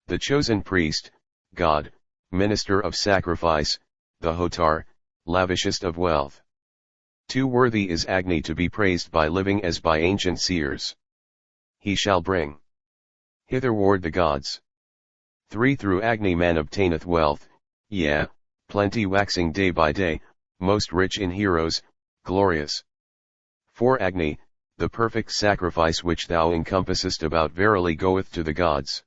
The chosen priest, god, minister of sacrifice, the Hotar, lavishest of wealth. Too worthy is Agni to be praised by living as by ancient seers. He shall bring hitherward the gods. 3 Through Agni man obtaineth wealth, yea, plenty waxing day by day, most rich in heroes, glorious. 4 Agni, the perfect sacrifice which thou encompassest about verily goeth to the gods.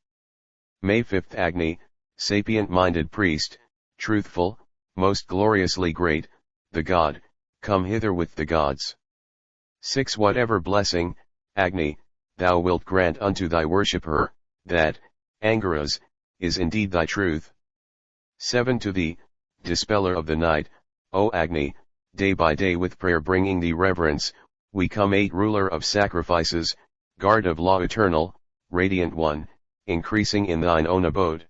May 5th Agni, sapient-minded priest, truthful, most gloriously great, the god, come hither with the gods. 6 Whatever blessing, Agni, thou wilt grant unto thy worshipper, that, Angaras, is indeed thy truth. 7 To thee, dispeller of the night, O Agni, day by day with prayer bringing thee reverence, we come. 8 Ruler of sacrifices, guard of law eternal, radiant one, increasing in thine own abode.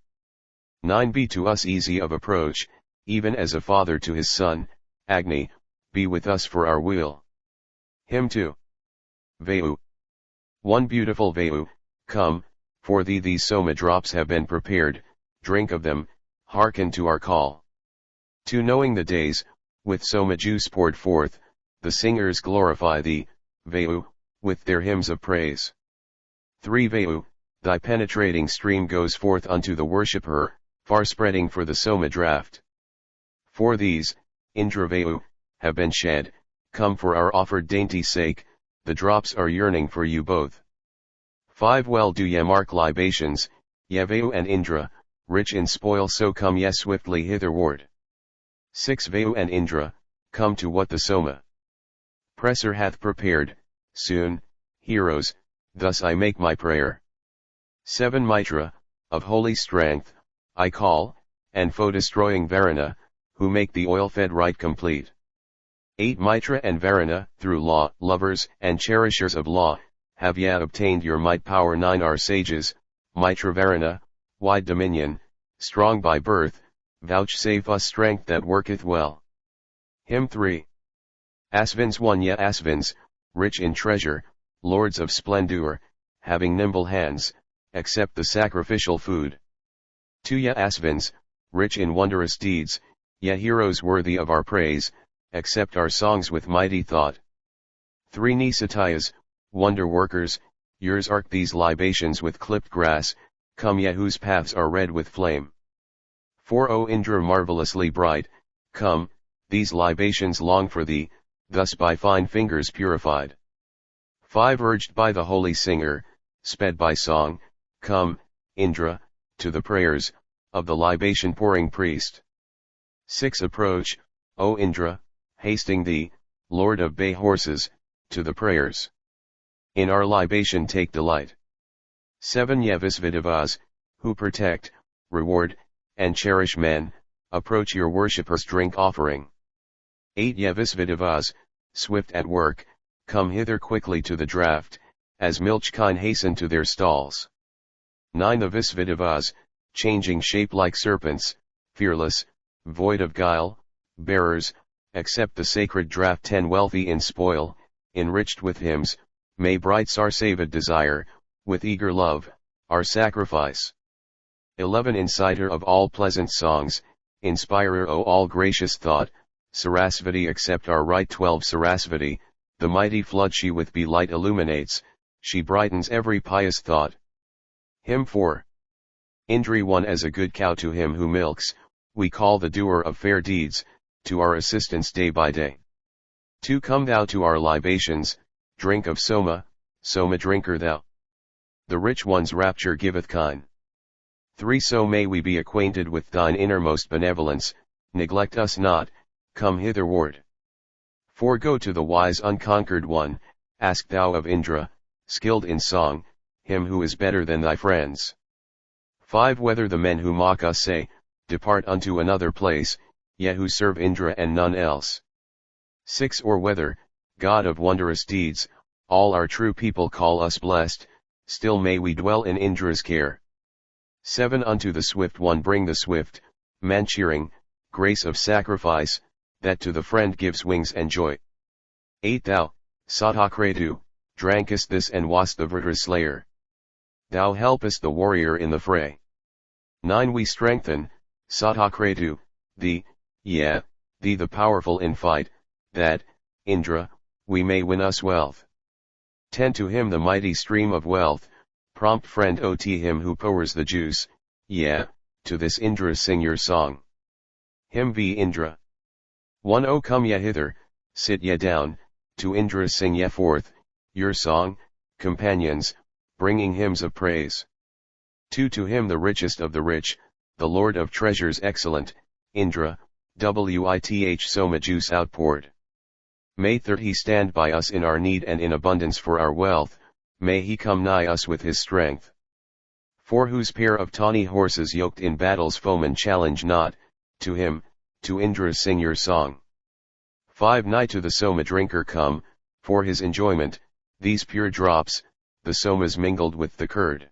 9 Be to us easy of approach, even as a father to his son, Agni, be with us for our weal. Hymn 2. Vayu. 1 Beautiful Vayu, come, for thee these Soma drops have been prepared, drink of them, hearken to our call. 2 Knowing the days, with Soma juice poured forth, the singers glorify thee, Vayu, with their hymns of praise. 3 Vayu, thy penetrating stream goes forth unto the worshipper, far spreading for the Soma draught. 4 These, Indra Vayu, have been shed, come for our offered dainty sake, the drops are yearning for you both. 5 Well do ye mark libations, ye Vayu and Indra, rich in spoil so come ye swiftly hitherward. 6 Vayu and Indra, come to what the Soma presser hath prepared, soon, heroes, thus I make my prayer. 7 Mitra, of holy strength, I call, and foe-destroying Varuna, who make the oil-fed rite complete. 8 Mitra and Varuna, through law, lovers and cherishers of law, have ye obtained your might power. 9 Our sages, Mitra Varuna, wide dominion, strong by birth, vouchsafe us strength that worketh well. Hymn 3. Asvins 1 Ye Asvins, rich in treasure, lords of splendor, having nimble hands, accept the sacrificial food. 2 Ye Asvins, rich in wondrous deeds, ye heroes worthy of our praise, accept our songs with mighty thought. 3 Nisatayas, wonder workers, yours arc these libations with clipped grass, come ye whose paths are red with flame. 4 O Indra marvelously bright, come, these libations long for thee, thus by fine fingers purified. 5 Urged by the holy singer, sped by song, come, Indra, to the prayers, of the libation pouring priest. 6 Approach, O Indra, hasting thee, Lord of bay horses, to the prayers. In our libation take delight. 7 Ye Visvas, who protect, reward, and cherish men, approach your worshippers' drink offering. 8 Ye Visvas, swift at work, come hither quickly to the draught, as milch kine hasten to their stalls. 9 The Visvas, changing shape like serpents, fearless, void of guile, bearers, accept the sacred draught. 10 Wealthy in spoil, enriched with hymns, may bright Sarsavid desire, with eager love, our sacrifice. 11 Inciter of all pleasant songs, inspirer o all gracious thought, Sarasvati accept our rite. 12 Sarasvati, the mighty flood she with be light illuminates, she brightens every pious thought. Hymn 4. Indri 1 As a good cow to him who milks, we call the doer of fair deeds, to our assistance day by day. 2 Come thou to our libations, drink of Soma, Soma drinker thou. The rich one's rapture giveth kine. 3 So may we be acquainted with thine innermost benevolence, neglect us not, come hitherward. 4 Go to the wise unconquered one, ask thou of Indra, skilled in song, him who is better than thy friends. 5 Whether the men who mock us say, depart unto another place, yet who serve Indra and none else. 6 Or whether, God of wondrous deeds, all our true people call us blessed, still may we dwell in Indra's care. 7 Unto the swift one bring the swift, man cheering, grace of sacrifice, that to the friend gives wings and joy. 8 Thou, Satakratu, drankest this and wast the Vritra slayer. Thou helpest the warrior in the fray. 9 We strengthen, Satakretu, thee, thee the powerful in fight, that, Indra, we may win us wealth. 10 To him the mighty stream of wealth, prompt friend ot him who pours the juice, to this Indra sing your song. Hymn v Indra. 1 O come ye hither, sit ye down, to Indra sing ye forth, your song, companions, bringing hymns of praise. 2 To him the richest of the rich, the Lord of treasures excellent, Indra, with Soma juice outpoured. May he stand by us in our need and in abundance for our wealth, may he come nigh us with his strength. 4 Whose pair of tawny horses yoked in battle's foemen challenge not, to him, to Indra sing your song. 5 Nigh to the Soma drinker come, for his enjoyment, these pure drops, the Somas mingled with the curd.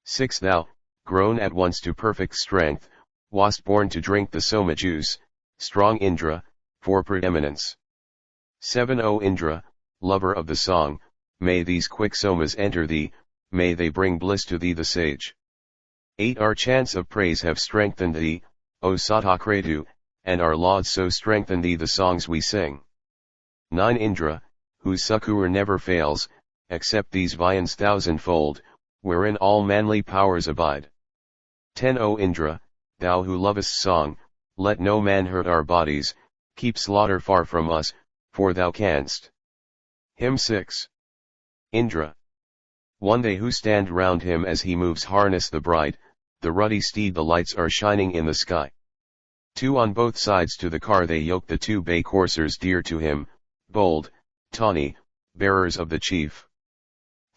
6 Thou, grown at once to perfect strength, wast born to drink the Soma juice, strong Indra, for preeminence. 7 O Indra, lover of the song, may these quick Somas enter thee, may they bring bliss to thee the sage. 8 Our chants of praise have strengthened thee, O Satakretu, and our lauds so strengthen thee the songs we sing. 9 Indra, whose succour never fails, except these viands thousandfold, wherein all manly powers abide. 10 O Indra, thou who lovest song, let no man hurt our bodies, keep slaughter far from us, for thou canst. Hymn 6. Indra. 1 They who stand round him as he moves harness the bright, the ruddy steed the lights are shining in the sky. 2 On both sides to the car they yoke the 2 bay coursers dear to him, bold, tawny, bearers of the chief.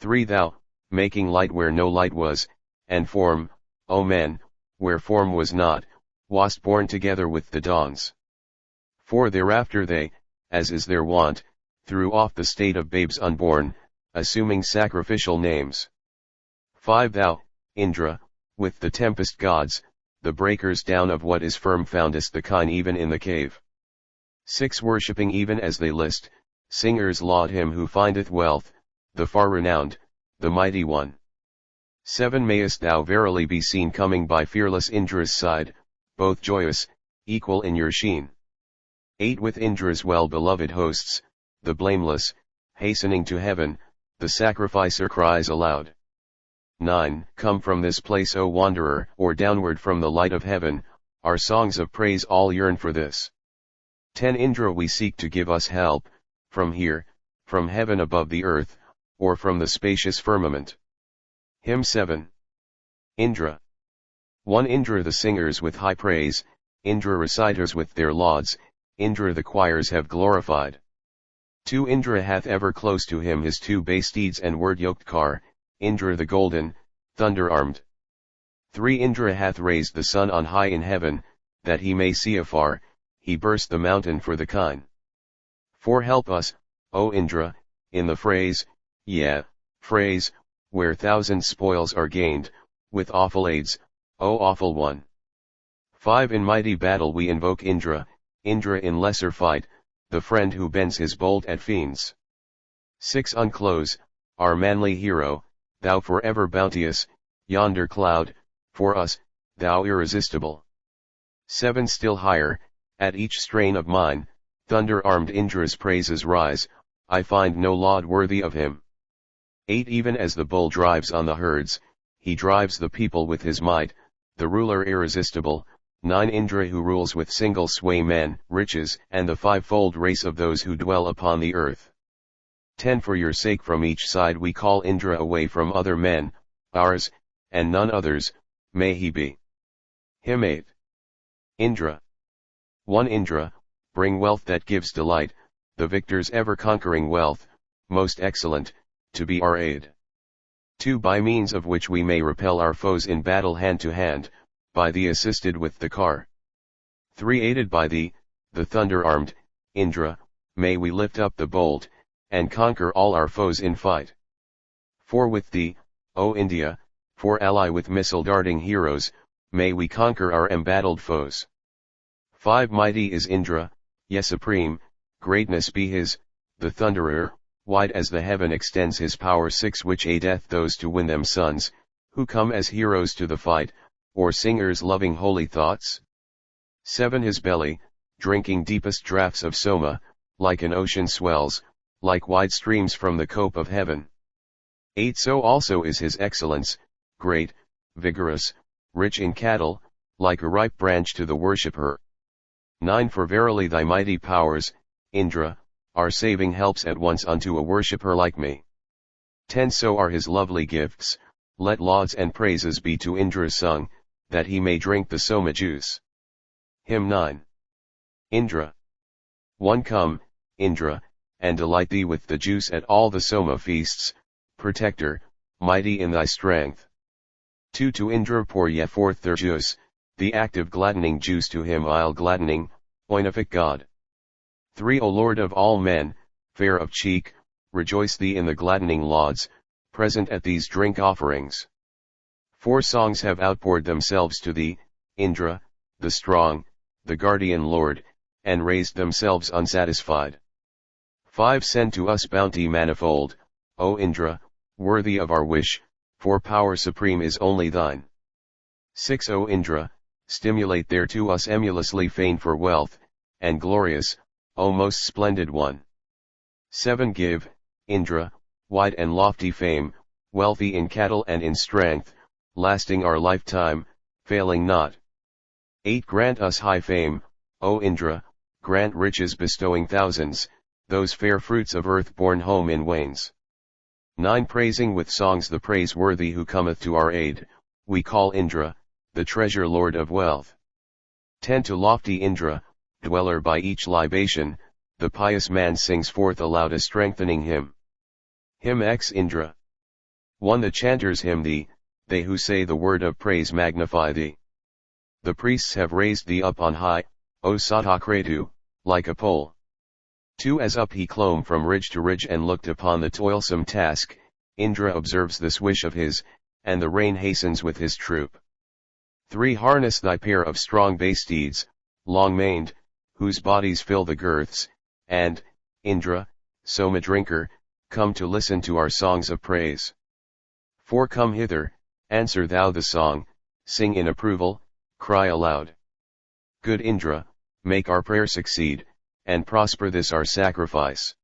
3 Thou, making light where no light was, and form, O men, where form was not, wast born together with the dawns. 4 Thereafter they, as is their wont, threw off the state of babes unborn, assuming sacrificial names. 5 Thou, Indra, with the tempest gods, the breakers down of what is firm foundest the kine even in the cave. 6 Worshipping even as they list, singers laud him who findeth wealth, the far-renowned, the mighty one. 7 Mayest thou verily be seen coming by fearless Indra's side, both joyous, equal in your sheen. 8 With Indra's well-beloved hosts, the blameless, hastening to heaven, the sacrificer cries aloud. 9 Come from this place O wanderer, or downward from the light of heaven, our songs of praise all yearn for this. 10 Indra we seek to give us help, from here, from heaven above the earth, or from the spacious firmament. Hymn 7. Indra. 1 Indra the singers with high praise, Indra reciters with their lauds, Indra the choirs have glorified. 2 Indra hath ever close to him his 2 bay steeds and word-yoked car, Indra the golden, thunder-armed. 3 Indra hath raised the sun on high in heaven, that he may see afar, he burst the mountain for the kine. 4 Help us, O Indra, in the phrase, phrase, where thousand spoils are gained, with awful aids, O awful one. 5 In mighty battle we invoke Indra, Indra in lesser fight, the friend who bends his bolt at fiends. 6 Unclose, our manly hero, thou forever bounteous, yonder cloud, for us, thou irresistible. 7 Still higher, at each strain of mine, thunder-armed Indra's praises rise, I find no laud worthy of him. 8 Even as the bull drives on the herds, he drives the people with his might, the ruler irresistible. 9 Indra who rules with single sway men, riches, and the fivefold race of those who dwell upon the earth. 10 For your sake from each side we call Indra away from other men, ours, and none others, may he be. Hymn 8. Indra. 1 Indra, bring wealth that gives delight, the victor's ever-conquering wealth, most excellent, to be our aid. 2 By means of which we may repel our foes in battle hand to hand, by thee assisted with the car. 3 Aided by thee, the thunder-armed, Indra, may we lift up the bolt, and conquer all our foes in fight. 4 With thee, O India, for ally with missile-darting heroes, may we conquer our embattled foes. 5 Mighty is Indra, supreme, greatness be his, the thunderer, wide as the heaven extends his power. 6 Which aideth those to win them sons, who come as heroes to the fight, or singers loving holy thoughts? 7 His belly, drinking deepest draughts of Soma, like an ocean swells, like wide streams from the cope of heaven. 8 So also is his excellence, great, vigorous, rich in cattle, like a ripe branch to the worshipper. 9 For verily thy mighty powers, Indra, are saving helps at once unto a worshipper like me. 10 So are his lovely gifts, let lauds and praises be to Indra sung, that he may drink the Soma juice. Hymn 9. Indra. 1 Come, Indra, and delight thee with the juice at all the Soma feasts, protector, mighty in thy strength. 2 To Indra pour ye forth their juice, the active gladdening juice to him I'll gladdening, oinific God. 3 O Lord of all men, fair of cheek, rejoice thee in the gladdening lauds, present at these drink offerings. 4 Songs have outpoured themselves to thee, Indra, the strong, the guardian Lord, and raised themselves unsatisfied. 5 Send to us bounty manifold, O Indra, worthy of our wish, for power supreme is only thine. 6 O Indra, stimulate thereto us emulously fain for wealth, and glorious, O most splendid one. 7 Give, Indra, wide and lofty fame, wealthy in cattle and in strength, lasting our lifetime, failing not. 8 Grant us high fame, O Indra, grant riches bestowing thousands, those fair fruits of earth borne home in wains. 9 Praising with songs the praiseworthy who cometh to our aid, we call Indra, the treasure lord of wealth. 10 To lofty Indra, dweller by each libation, the pious man sings forth aloud a strengthening hymn. Hymn ex Indra. 1 The chanters hymn thee, they who say the word of praise magnify thee. The priests have raised thee up on high, O Satakratu, like a pole. 2 As up he clomb from ridge to ridge and looked upon the toilsome task, Indra observes this wish of his, and the rain hastens with his troop. 3 Harness thy pair of strong bay steeds, long-maned, whose bodies fill the girths, and, Indra, Soma drinker, come to listen to our songs of praise. 4 Come hither, answer thou the song, sing in approval, cry aloud. Good Indra, make our prayer succeed, and prosper this our sacrifice.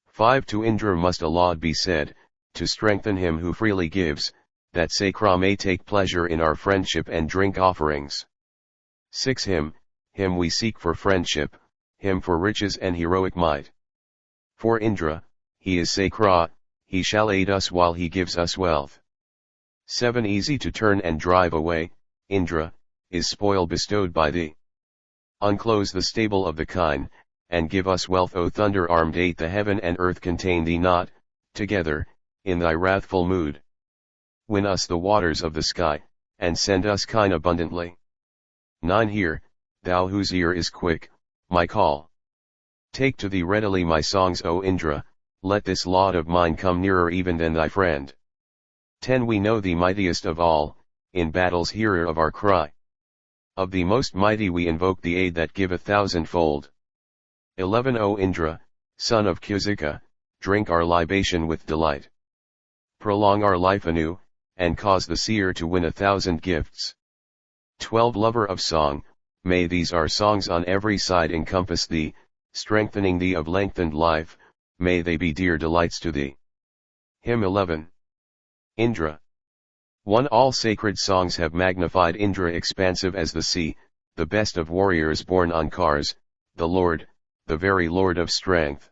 5 To Indra must a laud be said, to strengthen him who freely gives, that Sakra may take pleasure in our friendship and drink offerings. 6 Him we seek for friendship, him for riches and heroic might. For Indra, he is Sakra, he shall aid us while he gives us wealth. 7 Easy to turn and drive away, Indra, is spoil bestowed by thee. Unclose the stable of the kine, and give us wealth O thunder armed 8 The heaven and earth contain thee not, together, in thy wrathful mood. Win us the waters of the sky, and send us kine abundantly. 9 Hear, thou whose ear is quick, my call. Take to thee readily my songs O Indra, let this laud of mine come nearer even than thy friend. 10 We know thee mightiest of all, in battles hearer of our cry. Of thee most mighty we invoke the aid that giveth thousandfold. 11 O Indra, son of Kusika, drink our libation with delight. Prolong our life anew, and cause the seer to win 1,000 gifts. 12 Lover of song, may these our songs on every side encompass thee, strengthening thee of lengthened life, may they be dear delights to thee. Hymn 11. Indra. 1 All sacred songs have magnified Indra expansive as the sea, the best of warriors born on cars, the Lord, the very Lord of strength.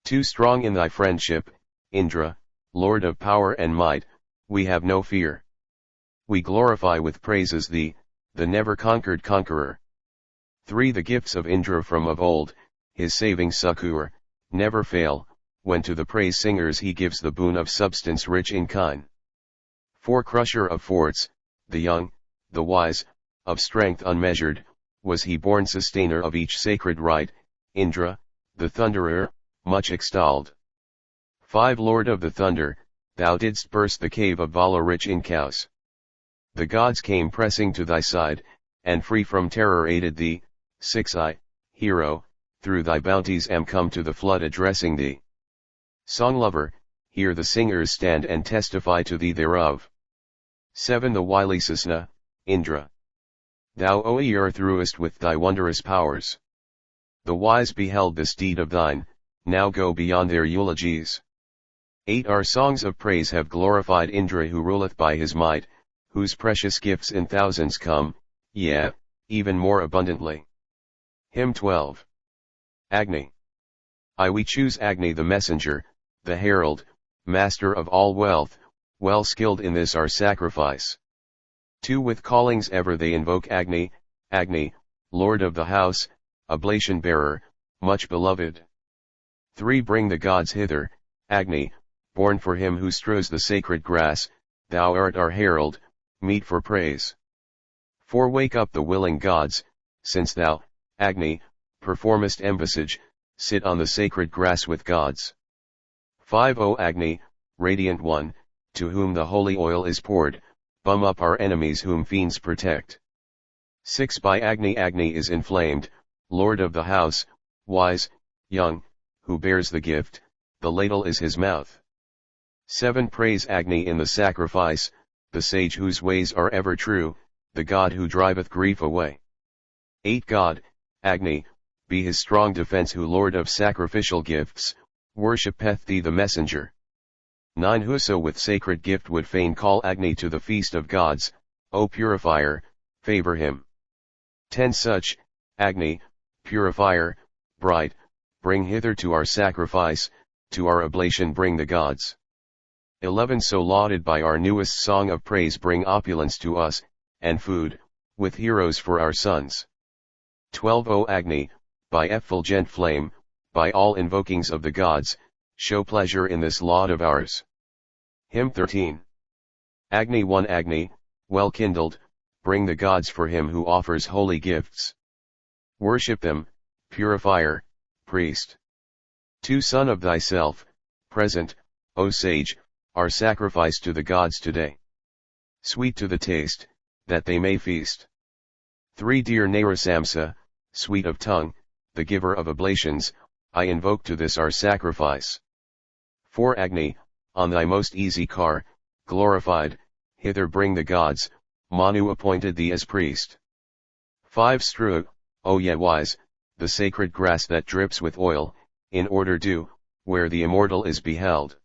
2 Strong in thy friendship, Indra, Lord of power and might, we have no fear. We glorify with praises thee, the never-conquered conqueror. 3 The gifts of Indra from of old, his saving succor, never fail, when to the praise singers he gives the boon of substance rich in kine. 4 Crusher of forts, the young, the wise, of strength unmeasured, was he born sustainer of each sacred rite, Indra, the thunderer, much extolled. 5 Lord of the thunder, thou didst burst the cave of Vala rich in cows. The gods came pressing to thy side, and free from terror aided thee. 6 I, hero, through thy bounties am come to the flood addressing thee. Song lover, here the singers stand and testify to thee thereof. 7 The wily Susna, Indra. Thou O o'erthrewest with thy wondrous powers. The wise beheld this deed of thine, now go beyond their eulogies. 8 Our songs of praise have glorified Indra who ruleth by his might, whose precious gifts in thousands come, yea, even more abundantly. Hymn 12. Agni. We choose Agni the messenger, the herald, master of all wealth, well skilled in this our sacrifice. 2 With callings ever they invoke Agni, Agni, lord of the house, oblation bearer, much beloved. 3 Bring the gods hither, Agni, born for him who strews the sacred grass, thou art our herald, meet for praise. 4 Wake up the willing gods, since thou, Agni, performest embassage, sit on the sacred grass with gods. 5 O Agni, radiant one, to whom the holy oil is poured, bum up our enemies whom fiends protect. 6 By Agni Agni is inflamed, lord of the house, wise, young, who bears the gift, the ladle is his mouth. 7 Praise Agni in the sacrifice, the sage whose ways are ever true, the god who driveth grief away. 8 God, Agni, be his strong defense who lord of sacrificial gifts, worshipeth thee the messenger. 9 Whoso with sacred gift would fain call Agni to the feast of gods, O purifier, favor him. 10 Such, Agni, purifier, bright, bring hither to our sacrifice, to our oblation bring the gods. 11 So lauded by our newest song of praise bring opulence to us, and food, with heroes for our sons. 12 O Agni, by effulgent flame, by all invokings of the gods, show pleasure in this laud of ours. Hymn 13. Agni 1 Agni, well kindled, bring the gods for him who offers holy gifts. Worship them, purifier, priest. 2 Son of thyself, present, O sage, our sacrifice to the gods today. Sweet to the taste, that they may feast. 3 Dear Narasamsa, sweet of tongue, the giver of oblations, I invoke to this our sacrifice. 4 Agni, on thy most easy car, glorified, hither bring the gods, Manu appointed thee as priest. 5 Strew, O ye wise, the sacred grass that drips with oil, in order due, where the immortal is beheld.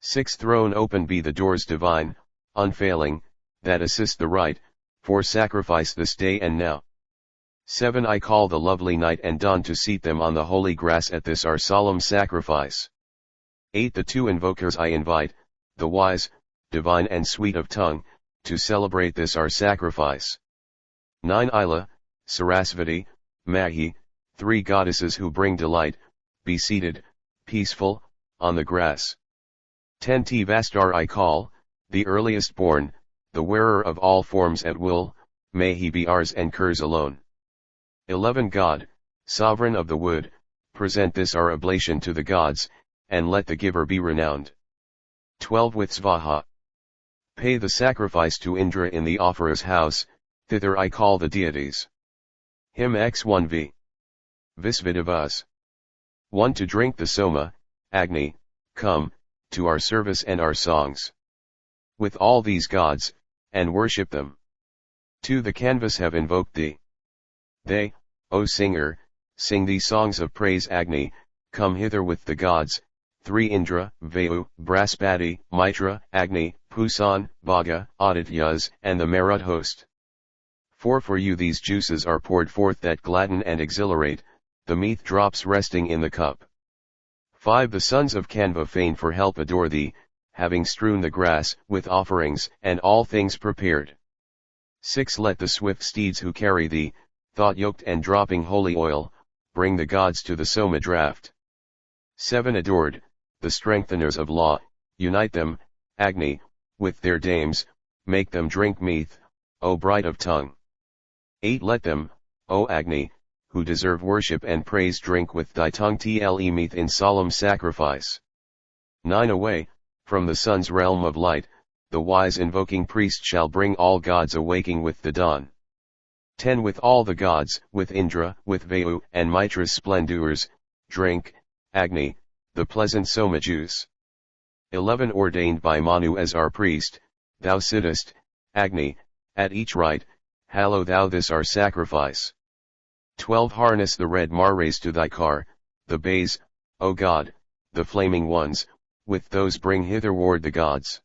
6 Thrown open be the doors divine, unfailing, that assist the right, for sacrifice this day and now. 7 I call the lovely night and dawn to seat them on the holy grass at this our solemn sacrifice. 8 The 2 invokers I invite, the wise, divine and sweet of tongue, to celebrate this our sacrifice. 9 Ila, Sarasvati, Mahi, 3 goddesses who bring delight, be seated, peaceful, on the grass. 10 Vastar I call, the earliest born, the wearer of all forms at will, may he be ours and Kur's alone. 11 God, sovereign of the wood, present this our oblation to the gods, and let the giver be renowned. 12 With Svaha. Pay the sacrifice to Indra in the offerer's house, thither I call the deities. Hymn X1V. Visvas. 1 To drink the Soma, Agni, come, to our service and our songs. With all these gods, and worship them. 2 The canvas have invoked thee. They, O singer, sing these songs of praise Agni, come hither with the gods. 3 Indra, Vayu, Brahmanaspati, Mitra, Agni, Pushan, Bhaga, Adityas, and the Marut host. 4 For you these juices are poured forth that gladden and exhilarate, the meath drops resting in the cup. 5 The sons of Kanva fain for help adore thee, having strewn the grass with offerings and all things prepared. 6 Let the swift steeds who carry thee, thought-yoked and dropping holy oil, bring the gods to the Soma draught. 7 Adored, the strengtheners of law, unite them, Agni, with their dames, make them drink meath, O bright of tongue. 8 Let them, O Agni, who deserve worship and praise drink with thy tongue tle meath in solemn sacrifice. 9 Away, from the sun's realm of light, the wise invoking priest shall bring all gods awaking with the dawn. 10 With all the gods, with Indra, with Vayu and Mitra's splendors, drink, Agni, the pleasant Soma juice. 11 Ordained by Manu as our priest, thou sittest, Agni, At each rite, hallow thou this our sacrifice. 12 Harness the red mares to thy car, the bays, O God, the flaming ones, with those bring hitherward the gods.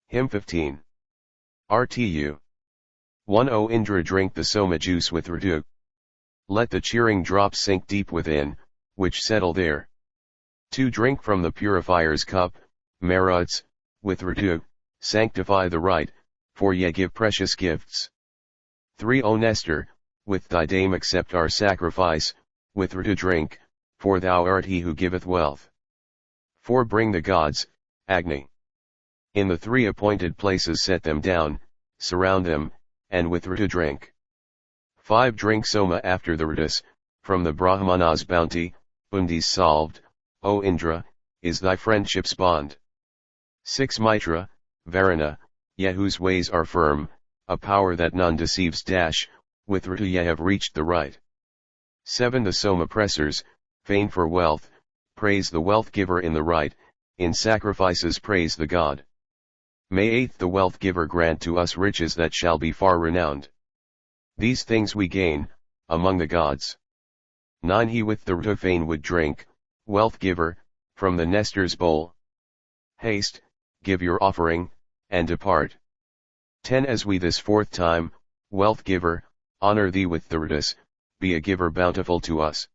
Hymn 15. RTU. 1 O Indra drink the Soma juice with Rudra. Let the cheering drops sink deep within, which settle there. 2 Drink from the purifier's cup, Maruts, with Rudra, sanctify the rite, for ye give precious gifts. 3 O Nestor, with thy dame accept our sacrifice, with Rudra drink, for thou art he who giveth wealth. 4 Bring the gods, Agni. In the 3 appointed places set them down, surround them, and with Rudra drink. 5 Drink Soma after the Rudras, from the Brahmana's bounty, Undis solved, O Indra, is thy friendship's bond. 6 Mitra, Varuna, ye whose ways are firm, a power that none deceives dash, with Rudra ye have reached the right. 7 The Soma pressers, fain for wealth, praise the wealth giver in the right, in sacrifices praise the god. May 8 The wealth giver grant to us riches that shall be far renowned. These things we gain, among the gods. 9 He with the Rudra fain would drink, wealth giver, from the Nestor's bowl. Haste, give your offering, and depart. 10 As we this 4th time, wealth giver, honor thee with the Rudras, be a giver bountiful to us.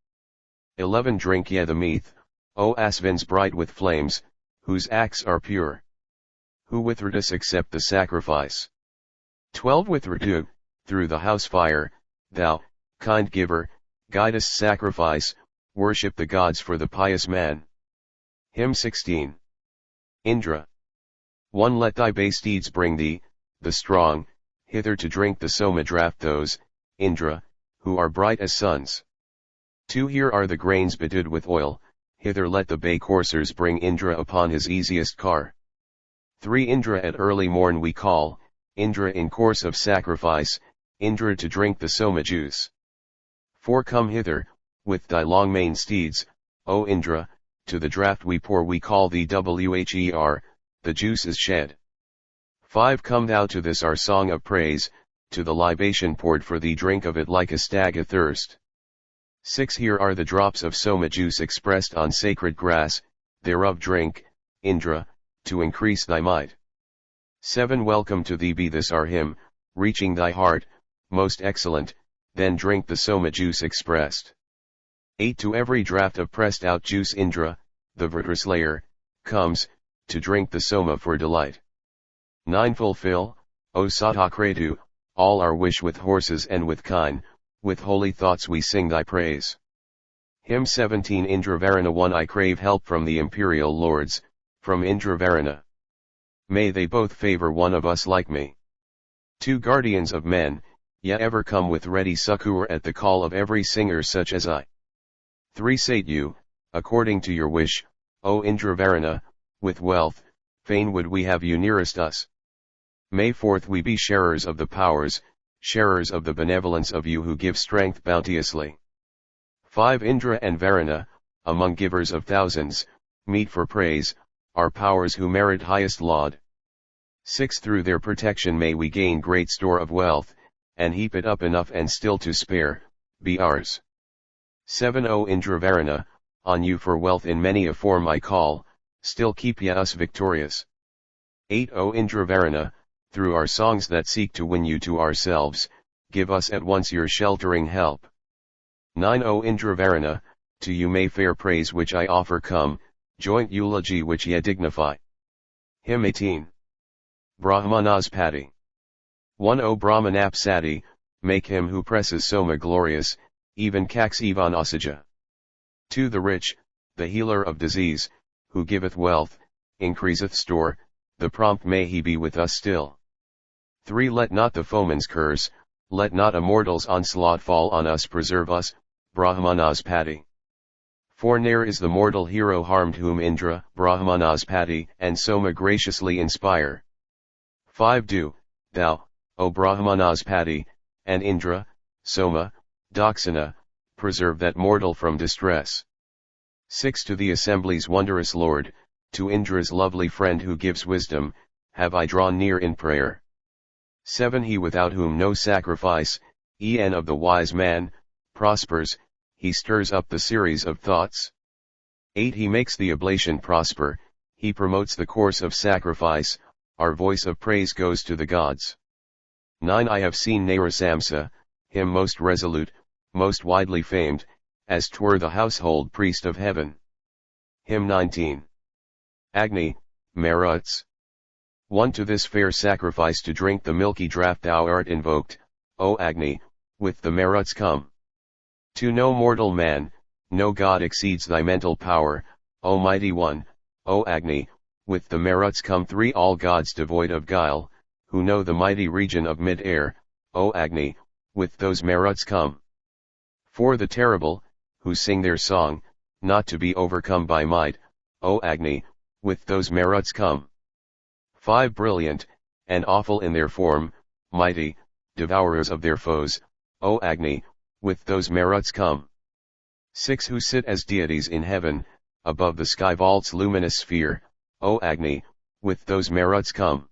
11 Drink ye the meath, O Asvins bright with flames, whose acts are pure. Who with Rudras accept the sacrifice. 12 With Rudra, through the house fire, thou, kind giver, guidest sacrifice, worship the gods for the pious man. Hymn 16. Indra. 1 Let thy base steeds bring thee, the strong, hither to drink the Soma draught those, Indra, who are bright as suns. 2 Here are the grains bedewed with oil, hither let the bay coursers bring Indra upon his easiest car. 3 Indra at early morn we call, Indra in course of sacrifice, Indra to drink the Soma juice. 4 Come hither, with thy long maned steeds, O Indra, to the draught we pour we call thee Wher, the juice is shed. 5 Come thou to this our song of praise, to the libation poured for thee drink of it like a stag athirst. 6 Here are the drops of Soma juice expressed on sacred grass, thereof drink, Indra, to increase thy might. 7 Welcome to thee be this our hymn, reaching thy heart, most excellent, then drink the Soma juice expressed. 8 To every draught of pressed out juice Indra, the Vritra slayer, comes, to drink the Soma for delight. 9 Fulfill, O Satakratu, all our wish with horses and with kine, with holy thoughts we sing thy praise. Hymn 17 Indra Varuna 1 I crave help from the imperial lords, from Indra Varuna. May they both favor one of us like me. 2 Guardians of men, ye ever come with ready succor at the call of every singer such as I. 3 Satyu, according to your wish, O Indra Varuna, with wealth, fain would we have you nearest us. May 4th we be sharers of the powers, sharers of the benevolence of you who give strength bounteously. 5 Indra and Varuna, among givers of thousands, meet for praise, our powers who merit highest laud. 6 Through their protection may we gain great store of wealth, and heap it up enough and still to spare, be ours. 7 O Indra Varuna, on you for wealth in many a form I call, still keep ye us victorious. 8 O Indra Varuna, through our songs that seek to win you to ourselves, give us at once your sheltering help. 9 O Indra Varuna, to you may fair praise which I offer come, joint eulogy which ye dignify. Hymn 18. Brahmanaspati. 1 O Brahmanapsati, make him who presses Soma glorious, even Kaksivan Osaja. 2 The rich, the healer of disease, who giveth wealth, increaseth store, the prompt may he be with us still. 3 Let not the foeman's curse, let not a mortal's onslaught fall on us preserve us, Brahmanaspati. 4 Ne'er is the mortal hero harmed whom Indra, Brahmanaspati, and Soma graciously inspire. 5 Do, thou, O Brahmanaspati, and Indra, Soma, Daksina, preserve that mortal from distress. 6 To the assembly's wondrous Lord, to Indra's lovely friend who gives wisdom, have I drawn near in prayer. 7 He without whom no sacrifice, en of the wise man, prospers, he stirs up the series of thoughts. 8 He makes the oblation prosper, he promotes the course of sacrifice, our voice of praise goes to the gods. 9 I have seen Narasamsa, him most resolute, most widely famed, as 'twere the household priest of heaven. Hymn 19. Agni, Maruts. 1 To this fair sacrifice to drink the milky draught thou art invoked, O Agni, with the Maruts come. 2 No mortal man, no god exceeds thy mental power, O mighty one, O Agni, with the Maruts come. 3 All gods devoid of guile, who know the mighty region of mid-air, O Agni, with those Maruts come. 4 The terrible, who sing their song, not to be overcome by might, O Agni, with those Maruts come. 5 Brilliant, and awful in their form, mighty, devourers of their foes, O Agni, with those Maruts come. 6 Who sit as deities in heaven, above the sky vault's luminous sphere, O Agni, with those Maruts come.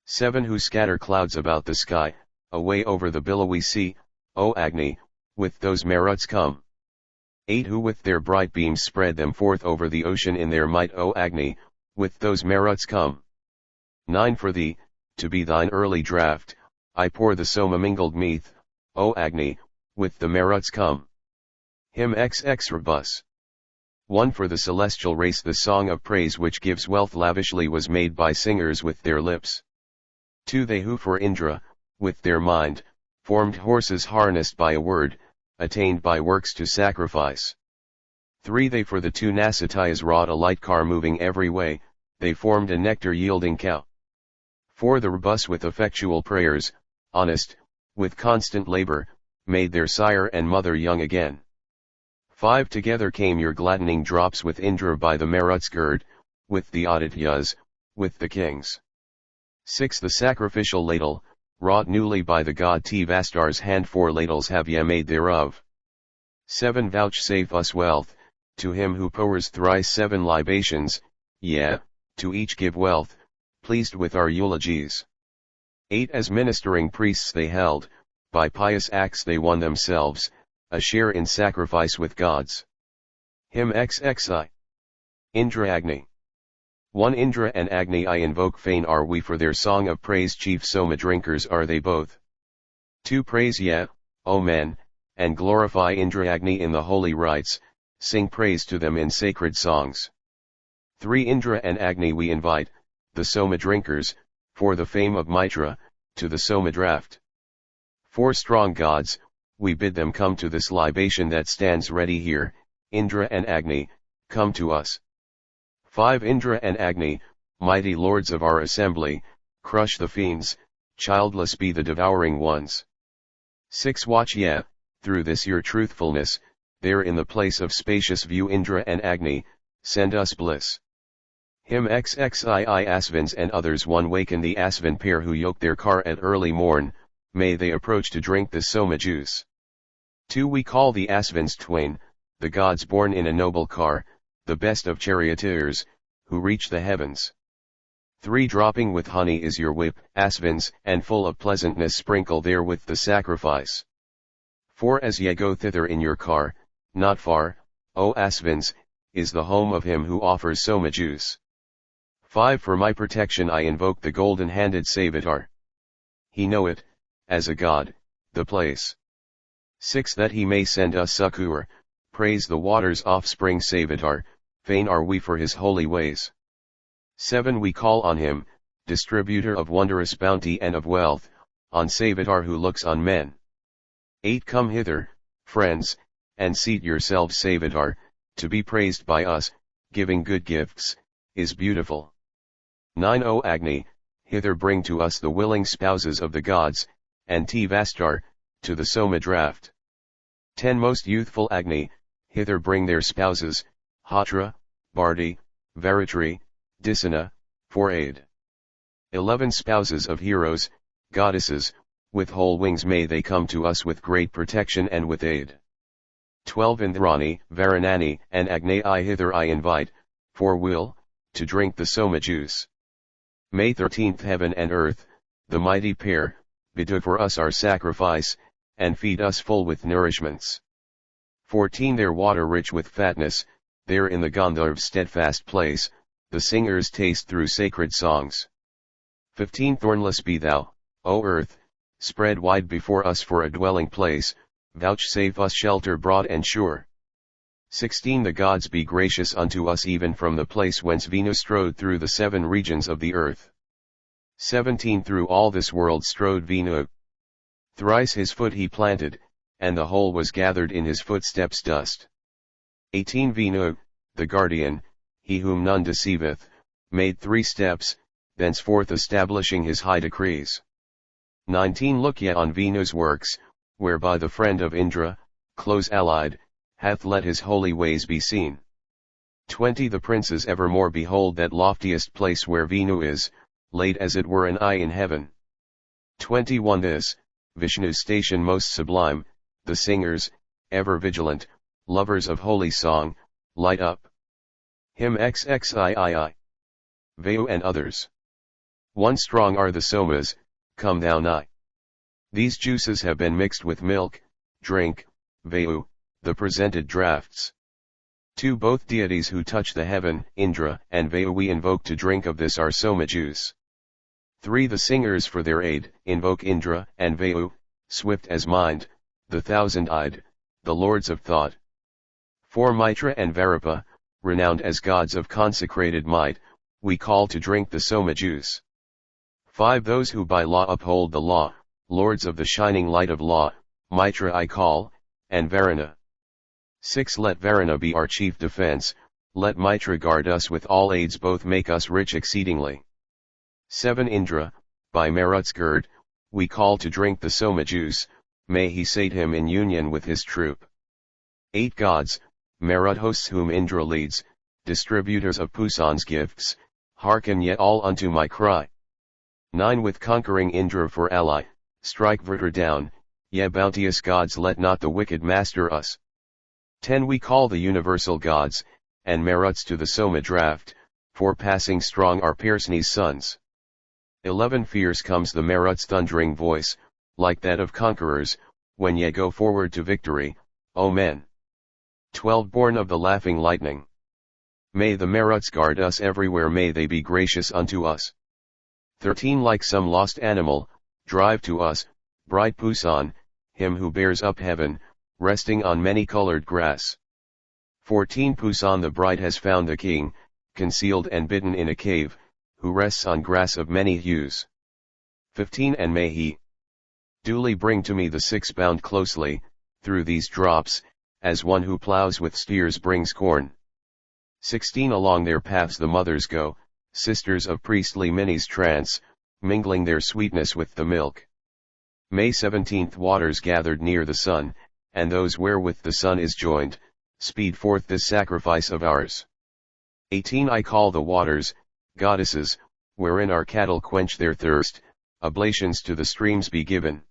7 Who scatter clouds about the sky, away over the billowy sea, O Agni, with those Maruts come. 8 Who with their bright beams spread them forth over the ocean in their might, O Agni, with those Maruts come. 9 For thee, to be thine early draught, I pour the Soma mingled meath, O Agni, with the Maruts come. Hymn XX Rebus. 1 For the celestial race the song of praise which gives wealth lavishly was made by singers with their lips. 2 They who for Indra, with their mind, formed horses harnessed by a word, attained by works to sacrifice. 3 They for the 2 Nasatiyas wrought a light car moving every way, they formed a nectar-yielding cow. 4 The Rebus with effectual prayers, honest, with constant labor, made their sire and mother young again. 5 Together came your gladdening drops with Indra by the Maruts gird, with the Adityas, with the kings. 6 The sacrificial ladle, wrought newly by the god Tvastar's hand, 4 ladles have ye made thereof. 7 Vouchsafe us wealth, to him who pours thrice 7 libations, yea, to each give wealth, pleased with our eulogies. 8 As ministering priests they held, by pious acts they won themselves, a share in sacrifice with gods. Hymn XXI. Indra Agni. 1 Indra and Agni I invoke, fain are we for their song of praise, chief Soma drinkers are they both. 2 Praise ye, O men, and glorify Indra Agni in the holy rites, sing praise to them in sacred songs. 3 Indra and Agni we invite, the Soma drinkers, for the fame of Mitra, to the Soma draught. 4 Strong gods, we bid them come to this libation that stands ready here, Indra and Agni, come to us. 5 Indra and Agni, mighty lords of our assembly, crush the fiends, childless be the devouring ones. 6 Watch ye, through this your truthfulness, there in the place of spacious view Indra and Agni, send us bliss. Hymn XXII Asvins and others. 1 Waken the Asvin pair who yoke their car at early morn, may they approach to drink the Soma juice. 2 We call the Asvins twain, the gods born in a noble car, the best of charioteers, who reach the heavens. 3 Dropping with honey is your whip, Asvins, and full of pleasantness sprinkle therewith the sacrifice. 4 As ye go thither in your car, not far, O Asvins, is the home of him who offers Soma juice. 5 For my protection I invoke the golden-handed Savitar. He know it, as a god, the place. 6 That he may send us succor, praise the water's offspring Savitar, fain are we for his holy ways. 7 We call on him, distributor of wondrous bounty and of wealth, on Savitar who looks on men. 8 Come hither, friends, and seat yourselves. Savitar, to be praised by us, giving good gifts, is beautiful. 9 O Agni, hither bring to us the willing spouses of the gods, and Tvastar, to the Soma draught. 10 Most youthful Agni, hither bring their spouses, Hatra, Bharti, Varitri, Disana, for aid. 11 Spouses of heroes, goddesses, with whole wings may they come to us with great protection and with aid. 12 Indrani, Varunani, and Agni hither I invite, for will, to drink the Soma juice. May 13th Heaven and earth, the mighty pair, do for us our sacrifice, and feed us full with nourishments. 14 Their water rich with fatness, there in the Gandharv's steadfast place, the singers taste through sacred songs. 15 Thornless be thou, O earth, spread wide before us for a dwelling place, vouchsafe us shelter broad and sure. 16 The gods be gracious unto us even from the place whence Venus strode through the 7 regions of the earth. 17 Through all this world strode Venu. Thrice his foot he planted, and the whole was gathered in his footsteps dust. 18 Venu, the guardian, he whom none deceiveth, made 3 steps, thenceforth establishing his high decrees. 19 Look ye on Venu's works, whereby the friend of Indra, close allied, hath let his holy ways be seen. 20 The princes evermore behold that loftiest place where Venu is, laid as it were an eye in heaven. 21 This, Vishnu's station most sublime, the singers, ever vigilant, lovers of holy song, light up. Him XXIII. Vayu and others. 1 Strong are the Somas, come thou nigh. These juices have been mixed with milk, drink, Vayu, the presented draughts. 2 Both deities who touch the heaven, Indra and Vayu we invoke to drink of this our Soma juice. 3 The singers for their aid, invoke Indra and Vayu, swift as mind, the thousand-eyed, the lords of thought. 4 Mitra and Varipa, renowned as gods of consecrated might, we call to drink the Soma juice. 5 Those who by law uphold the law, lords of the shining light of law, Mitra I call, and Varuna. 6 Let Varuna be our chief defense, let Mitra guard us with all aids both make us rich exceedingly. 7 Indra, by Marut's gird, we call to drink the Soma juice, may he sate him in union with his troop. 8 Gods, Marut hosts whom Indra leads, distributors of Pushan's gifts, hearken ye all unto my cry. 9 With conquering Indra for ally, strike Vritra down, ye bounteous gods let not the wicked master us. 10 We call the universal gods, and Maruts to the Soma draught, for passing strong are Persni's sons. 11 Fierce comes the Marut's thundering voice, like that of conquerors, when ye go forward to victory, O men. 12 Born of the laughing lightning. May the Maruts guard us everywhere, may they be gracious unto us. 13 Like some lost animal, drive to us, bright Pushan, him who bears up heaven, resting on many-colored grass. 14 Pushan the bright has found the king, concealed and bidden in a cave, who rests on grass of many hues. 15 And may he duly bring to me the 6 bound closely, through these drops, as one who plows with steers brings corn. 16 Along their paths the mothers go, sisters of priestly Mini's trance, mingling their sweetness with the milk. May 17th Waters gathered near the sun, and those wherewith the sun is joined, speed forth this sacrifice of ours. 18 I call the waters, goddesses, wherein our cattle quench their thirst, oblations to the streams be given.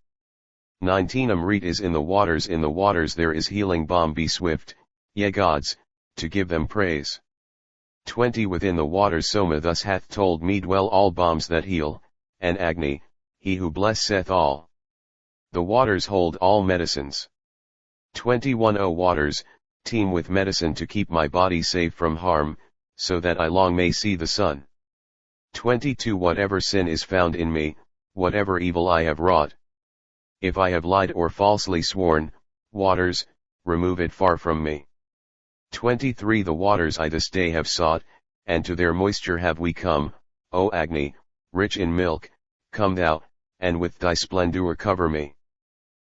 19 Amrit is in the waters there is healing balm be swift, ye gods, to give them praise. 20 Within the waters Soma thus hath told me dwell all balms that heal, and Agni, he who blesseth all. The waters hold all medicines. 21 O waters, teem with medicine to keep my body safe from harm, so that I long may see the sun. 22 Whatever sin is found in me, whatever evil I have wrought. If I have lied or falsely sworn, waters, remove it far from me. 23 The waters I this day have sought, and to their moisture have we come, O Agni, rich in milk, come thou, and with thy splendor cover me.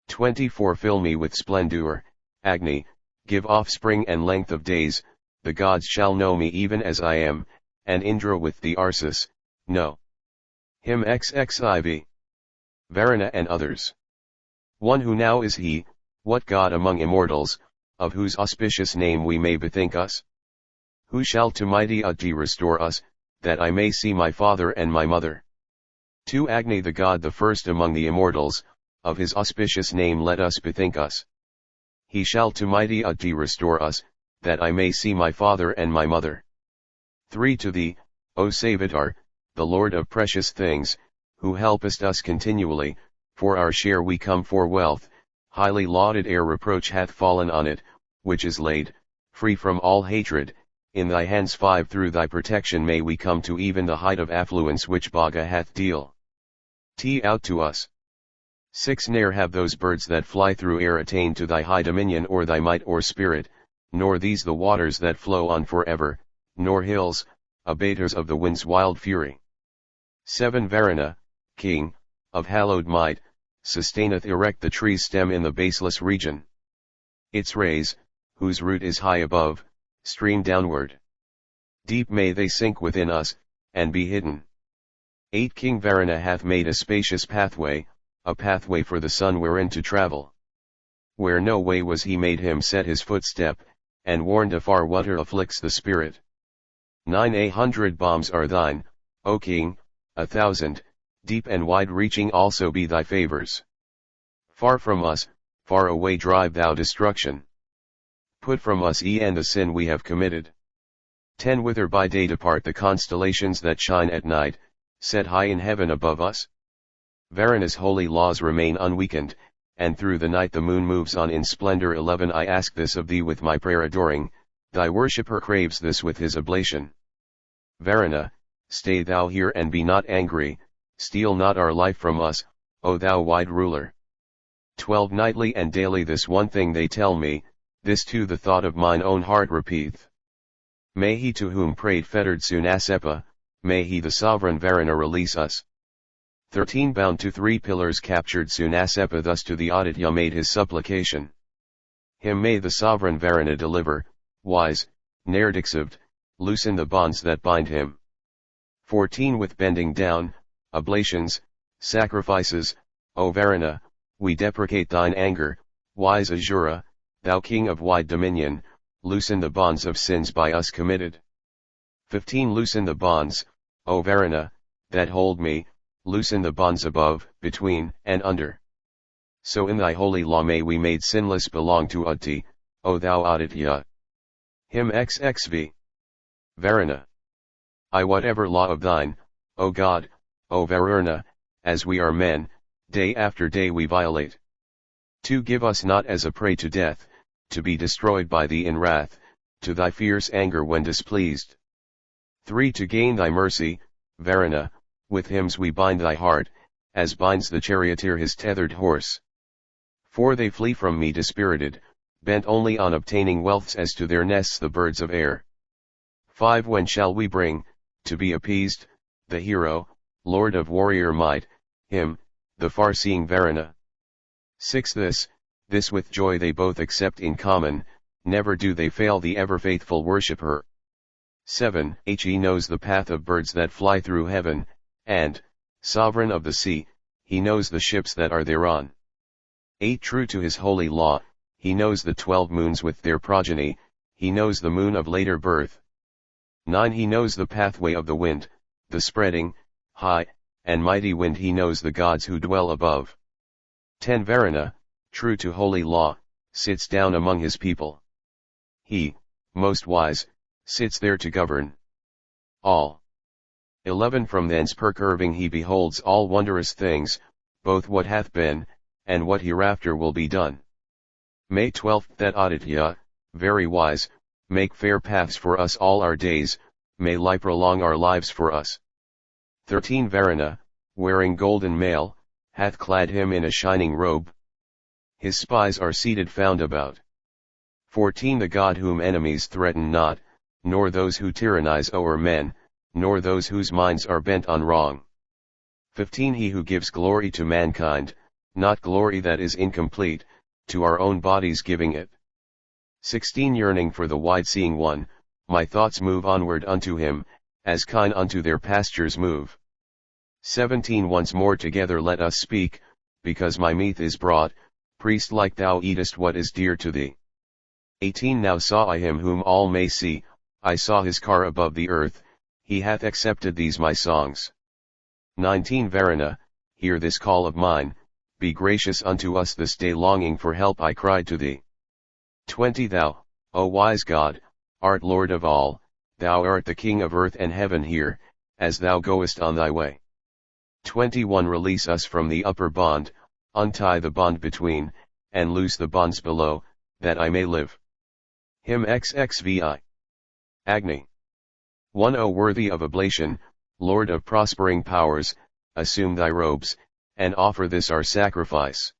24 Fill me with splendor, Agni, give offspring and length of days, the gods shall know me even as I am, and Indra with the Arsis, know him XXIV. Varuna and others. 1 Who now is he, what god among immortals, of whose auspicious name we may bethink us? Who shall to mighty Adi restore us, that I may see my father and my mother? 2 Agni the god the first among the immortals, of his auspicious name let us bethink us. He shall to mighty Adi restore us, that I may see my father and my mother. 3 To thee, O Savitar, the Lord of precious things, who helpest us continually, for our share we come for wealth, highly lauded ere reproach hath fallen on it, which is laid, free from all hatred, in thy hands. 5 Through thy protection may we come to even the height of affluence which Bhaga hath deal out to us. 6 Ne'er have those birds that fly through air attained to thy high dominion or thy might or spirit, nor these the waters that flow on forever, nor hills, abaters of the wind's wild fury. 7 Varuna, king, of hallowed might, sustaineth erect the tree's stem in the baseless region. Its rays, whose root is high above, stream downward. Deep may they sink within us, and be hidden. 8 King Varuna hath made a spacious pathway, a pathway for the sun wherein to travel. Where no way was he made him set his footstep, and warned afar whate'er afflicts the spirit. 9 100 bombs are thine, O king, 1,000, deep and wide-reaching also be thy favors. Far from us, far away drive thou destruction. Put from us and the sin we have committed. 10 Whither by day depart the constellations that shine at night, set high in heaven above us? Varuna's holy laws remain unweakened, and through the night the moon moves on in splendor. 11 I ask this of thee with my prayer adoring, thy worshipper craves this with his oblation. Varuna, stay thou here and be not angry, steal not our life from us, O thou wide ruler. 12 Nightly and daily this one thing they tell me, this too the thought of mine own heart repeateth. May he to whom prayed fettered Sunasepa, may he the sovereign Varuna release us. 13 Bound to 3 pillars captured Sunasepa thus to the Aditya made his supplication. Him may the sovereign Varuna deliver, wise, ne'er deceived, loosen the bonds that bind him. 14 With bending down, oblations, sacrifices, O Varuna, we deprecate thine anger, wise Asura, thou king of wide dominion, loosen the bonds of sins by us committed. 15 Loosen the bonds, O Varuna, that hold me, loosen the bonds above, between, and under. So in thy holy law may we made sinless belong to Utti, O thou Aditya. Hymn XXV. Varuna. I whatever law of thine, O God, O Varuna, as we are men, day after day we violate. 2 Give us not as a prey to death, to be destroyed by thee in wrath, to thy fierce anger when displeased. 3 To gain thy mercy, Varuna, with hymns we bind thy heart, as binds the charioteer his tethered horse. 4 They flee from me dispirited, bent only on obtaining wealths as to their nests the birds of air. 5 When shall we bring, to be appeased, the hero, lord of warrior might, him, the far-seeing Varuna? 6 This with joy they both accept in common, never do they fail the ever-faithful worshipper. 7 He knows the path of birds that fly through heaven, and, sovereign of the sea, he knows the ships that are thereon. 8 True to his holy law, he knows the 12 moons with their progeny, he knows the moon of later birth. 9 He knows the pathway of the wind, the spreading, high, and mighty wind. He knows the gods who dwell above. 10 Varuna, true to holy law, sits down among his people. He, most wise, sits there to govern all. 11 From thence percurving he beholds all wondrous things, both what hath been, and what hereafter will be done. May 12 That Aditya, very wise, make fair paths for us all our days, may lie prolong our lives for us. 13 Varuna, wearing golden mail, hath clad him in a shining robe. His spies are seated found about. 14 The god whom enemies threaten not, nor those who tyrannize o'er men, nor those whose minds are bent on wrong. 15 He who gives glory to mankind, not glory that is incomplete, to our own bodies giving it. 16 Yearning for the wide-seeing one, my thoughts move onward unto him, as kine unto their pastures move. 17 Once more together let us speak, because my meat is brought, priest-like thou eatest what is dear to thee. 18 Now saw I him whom all may see, I saw his car above the earth, he hath accepted these my songs. 19 Varuna, hear this call of mine, be gracious unto us this day, longing for help I cried to thee. 20 Thou, O wise God, art Lord of all, thou art the King of earth and heaven. Here, as thou goest on thy way. 21 Release us from the upper bond, untie the bond between, and loose the bonds below, that I may live. Hymn XXVI. Agni. 1 O worthy of oblation, Lord of prospering powers, assume thy robes, and offer this our sacrifice.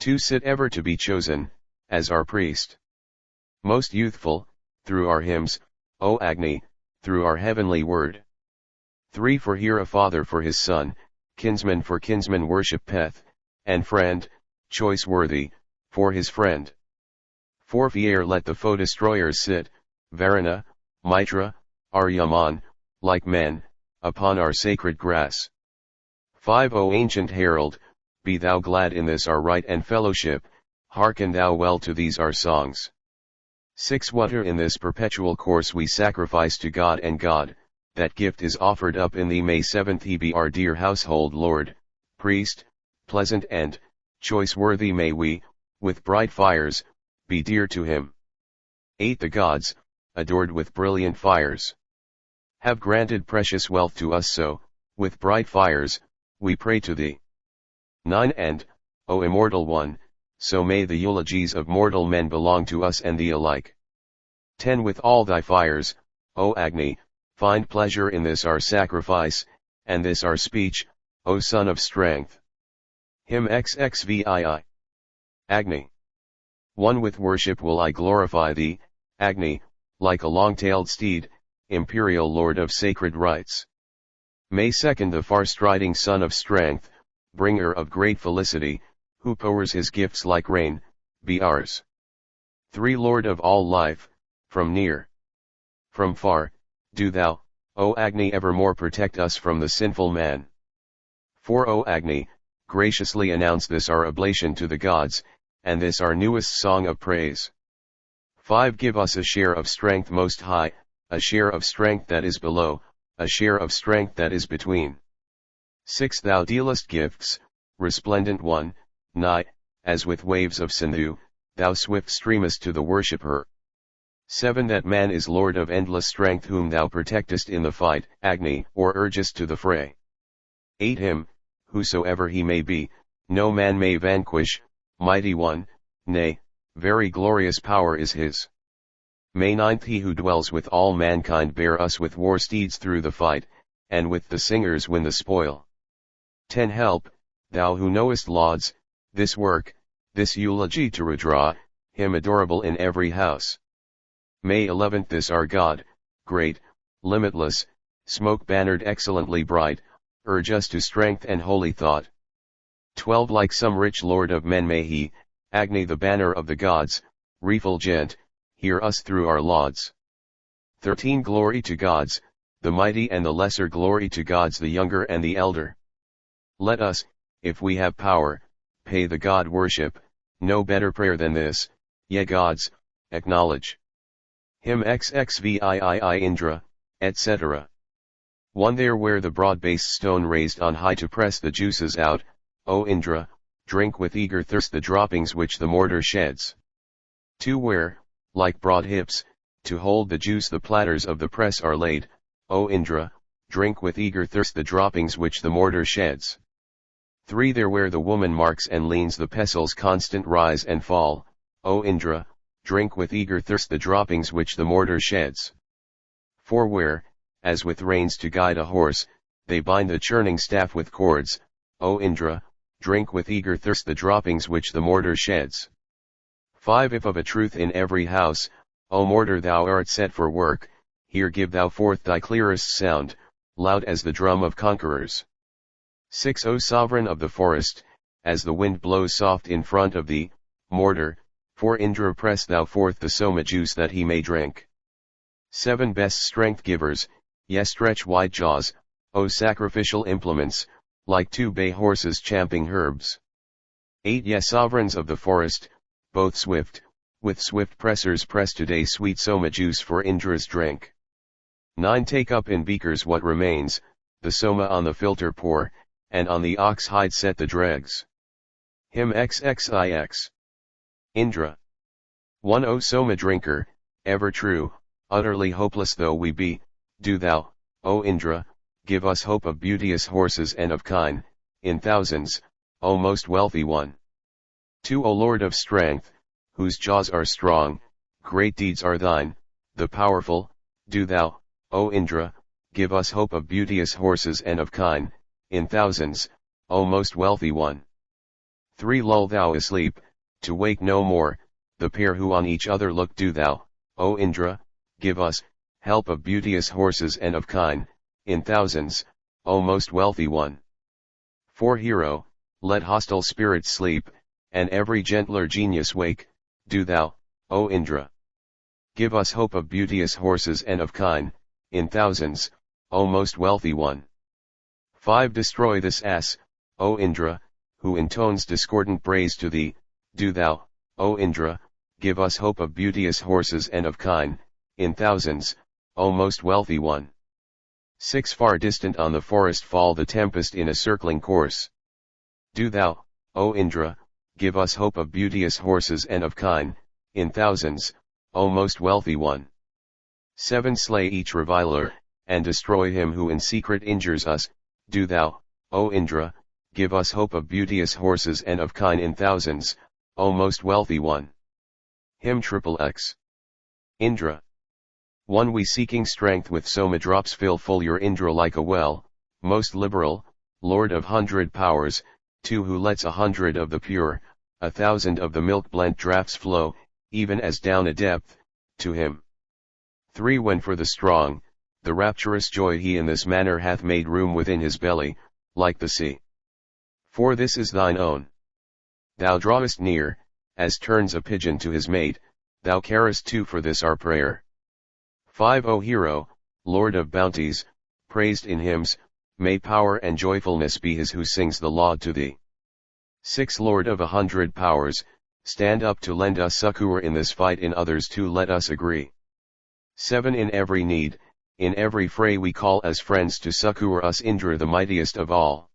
2 Sit ever to be chosen, as our priest. Most youthful, through our hymns, O Agni, through our heavenly word. 3 For hear a father for his son, kinsman for kinsman worship Peth, and friend, choice worthy, for his friend. 4 Fier let the foe destroyers sit, Varuna, Mitra, Aryaman, like men, upon our sacred grass. 5 O ancient herald, be thou glad in this our right and fellowship, hearken thou well to these our songs. 6 Whatever in this perpetual course we sacrifice to God and God, that gift is offered up in thee. May 7th He be our dear household Lord, priest, pleasant and choice worthy. May we, with bright fires, be dear to him. 8 The gods, adored with brilliant fires, have granted precious wealth to us, so, with bright fires, we pray to thee. 9 And, O immortal one, so may the eulogies of mortal men belong to us and thee alike. 10 With all thy fires, O Agni, find pleasure in this our sacrifice, and this our speech, O son of strength. Hymn XXVII. Agni. 1 With worship will I glorify thee, Agni, like a long-tailed steed, imperial lord of sacred rites. May 2nd The far-striding son of strength, bringer of great felicity, who pours his gifts like rain, be ours. 3 Lord of all life, from near, from far, do thou, O Agni, evermore protect us from the sinful man. 4 O Agni, graciously announce this our oblation to the gods, and this our newest song of praise. 5 Give us a share of strength most high, a share of strength that is below, a share of strength that is between. 6 Thou dealest gifts, resplendent one, nigh, as with waves of Sindhu, thou swift streamest to the worshipper. 7 That man is lord of endless strength whom thou protectest in the fight, Agni, or urgest to the fray. 8 Him, whosoever he may be, no man may vanquish, mighty one, nay, very glorious power is his. May 9th He who dwells with all mankind bear us with war steeds through the fight, and with the singers win the spoil. 10 Help, thou who knowest lauds, this work, this eulogy to Rudra, him adorable in every house. May 11th This our God, great, limitless, smoke-bannered excellently bright, urge us to strength and holy thought. 12 Like some rich lord of men may he, Agni the banner of the gods, refulgent, hear us through our lauds. 13 Glory to gods, the mighty and the lesser, glory to gods the younger and the elder. Let us, if we have power, pay the god worship, no better prayer than this, ye gods, acknowledge. Hymn XXVII Indra, etc. 1 There where the broad base stone raised on high to press the juices out, O Indra, drink with eager thirst the droppings which the mortar sheds. 2 Where, like broad hips, to hold the juice the platters of the press are laid, O Indra, drink with eager thirst the droppings which the mortar sheds. 3 There where the woman marks and leans the pestles constant rise and fall, O Indra, drink with eager thirst the droppings which the mortar sheds. 4 Where, as with reins to guide a horse, they bind the churning staff with cords, O Indra, drink with eager thirst the droppings which the mortar sheds. 5 If of a truth in every house, O mortar thou art set for work, here give thou forth thy clearest sound, loud as the drum of conquerors. 6 O sovereign of the forest, as the wind blows soft in front of thee, mortar, for Indra press thou forth the Soma juice that he may drink. 7 Best strength givers, yes stretch wide jaws, O sacrificial implements, like 2 bay horses champing herbs. 8 Yes sovereigns of the forest, both swift, with swift pressers press today sweet Soma juice for Indra's drink. 9 Take up in beakers what remains, the Soma on the filter pour, and on the ox hide set the dregs. Hymn XXIX. Indra. 1 O Soma drinker, ever true, utterly hopeless though we be, do thou, O Indra, give us hope of beauteous horses and of kine, in thousands, O most wealthy one. 2. O Lord of strength, whose jaws are strong, great deeds are thine, the powerful, do thou, O Indra, give us hope of beauteous horses and of kine, in thousands, O most wealthy one. 3. Lull thou asleep, to wake no more, the pair who on each other look, do thou, O Indra, give us, help of beauteous horses and of kine, in thousands, O most wealthy one. 4. Hero, let hostile spirits sleep, and every gentler genius wake, do thou, O Indra. Give us hope of beauteous horses and of kine, in thousands, O most wealthy one. 5. Destroy this ass, O Indra, who intones discordant praise to thee, do thou, O Indra, give us hope of beauteous horses and of kine, in thousands, O most wealthy one. 6. Far distant on the forest fall the tempest in a circling course. Do thou, O Indra, give us hope of beauteous horses and of kine, in thousands, O most wealthy one. 7. Slay each reviler, and destroy him who in secret injures us, do thou, O Indra, give us hope of beauteous horses and of kine in thousands, O most wealthy one. Hymn XXX. Indra. 1. We seeking strength with Soma drops fill full your Indra like a well, most liberal, Lord of 100 powers, 2. Who lets 100 of the pure, 1,000 of the milk-blent draughts flow, even as down a depth, to him. 3. When for the strong, the rapturous joy he in this manner hath made room within his belly, like the sea. 4. This is thine own. Thou drawest near, as turns a pigeon to his mate, thou carest too for this our prayer. 5. O hero, Lord of bounties, praised in hymns, may power and joyfulness be his who sings the laud to thee. 6. Lord of 100 powers, stand up to lend us succor in this fight, in others too let us agree. 7. In every need, in every fray we call as friends to succor us Indra the mightiest of all.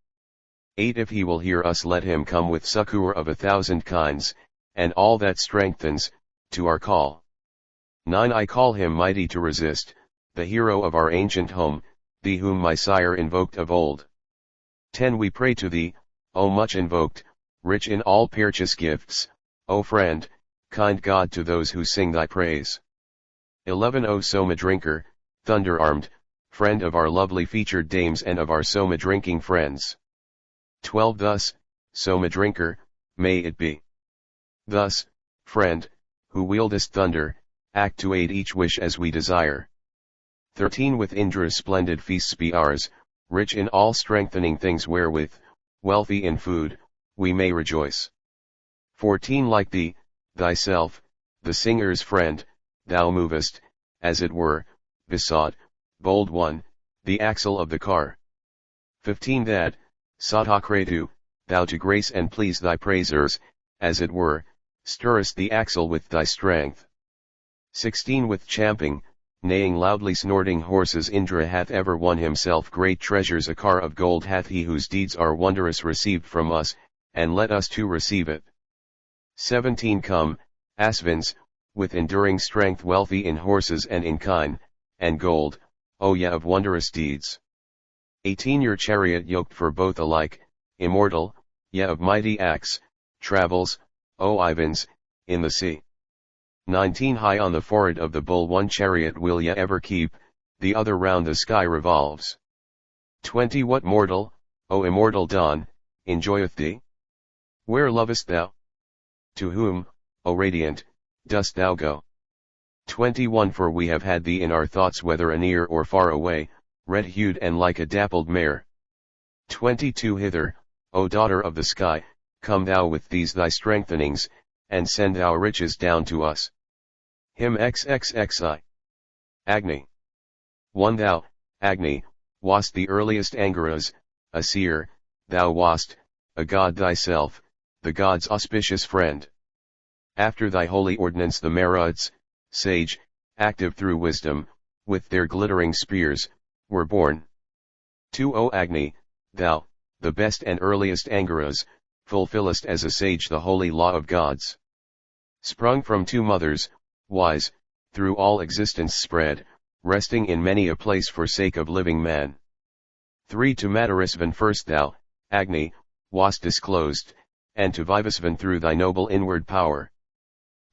8. If he will hear us let him come with succor of 1,000 kinds, and all that strengthens, to our call. 9. I call him mighty to resist, the hero of our ancient home, thee whom my sire invoked of old. 10. We pray to thee, O much invoked, rich in all purchase gifts, O friend, kind God to those who sing thy praise. 11. O Soma drinker, thunder-armed, friend of our lovely featured dames and of our Soma drinking friends. 12. Thus, Soma drinker, may it be. Thus, friend, who wieldest thunder, act to aid each wish as we desire. 13. With Indra's splendid feasts be ours, rich in all strengthening things wherewith, wealthy in food, we may rejoice. 14. Like thee, thyself, the singer's friend, thou movest, as it were, besought, bold one, the axle of the car. 15. That, Satokratu, thou to grace and please thy praisers, as it were, stirrest the axle with thy strength. 16. With champing, neighing loudly snorting horses Indra hath ever won himself great treasures, a car of gold hath he whose deeds are wondrous received from us, and let us too receive it. 17. Come, Asvins, with enduring strength wealthy in horses and in kine, and gold, O ye of wondrous deeds. 18. Your chariot yoked for both alike, immortal, ye of mighty acts, travels, O Ivans, in the sea. 19. High on the forehead of the bull one chariot will ye ever keep, the other round the sky revolves. 20. What mortal, O immortal dawn, enjoyeth thee? Where lovest thou? To whom, O radiant, dost thou go? 21. For we have had thee in our thoughts whether anear or far away, red-hued and like a dappled mare. 22. Hither, O daughter of the sky, come thou with these thy strengthenings, and send thou riches down to us. Hymn XXXI. Agni. 1. Thou, Agni, wast the earliest Angaras, a seer, thou wast, a god thyself, the god's auspicious friend. After thy holy ordinance the Maruts, sage, active through wisdom, with their glittering spears, were born. 2. O Agni, thou, the best and earliest Angaras, fulfillest as a sage the holy law of gods. Sprung from 2 mothers, wise, through all existence spread, resting in many a place for sake of living man. 3 To Matarasvan first thou, Agni, wast disclosed, and to Vivasvan through thy noble inward power.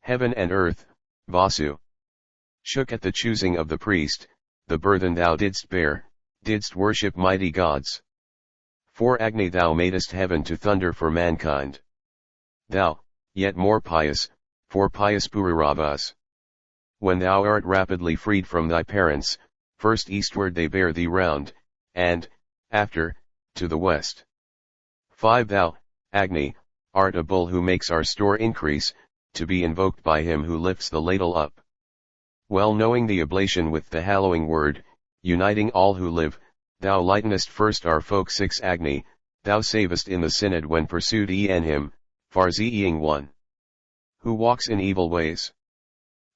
Heaven and earth, Vasu, shook at the choosing of the priest, the burthen thou didst bear, didst worship mighty gods. For Agni thou madest heaven to thunder for mankind. Thou, yet more pious, for pious Pururavas. When thou art rapidly freed from thy parents, first eastward they bear thee round, and, after, to the west. 5 Thou, Agni, art a bull who makes our store increase, to be invoked by him who lifts the ladle up. Well knowing the oblation with the hallowing word, uniting all who live, thou lightenest first our folk. 6 Agni, thou savest in the synod when pursued en him, Farzeeing one who walks in evil ways.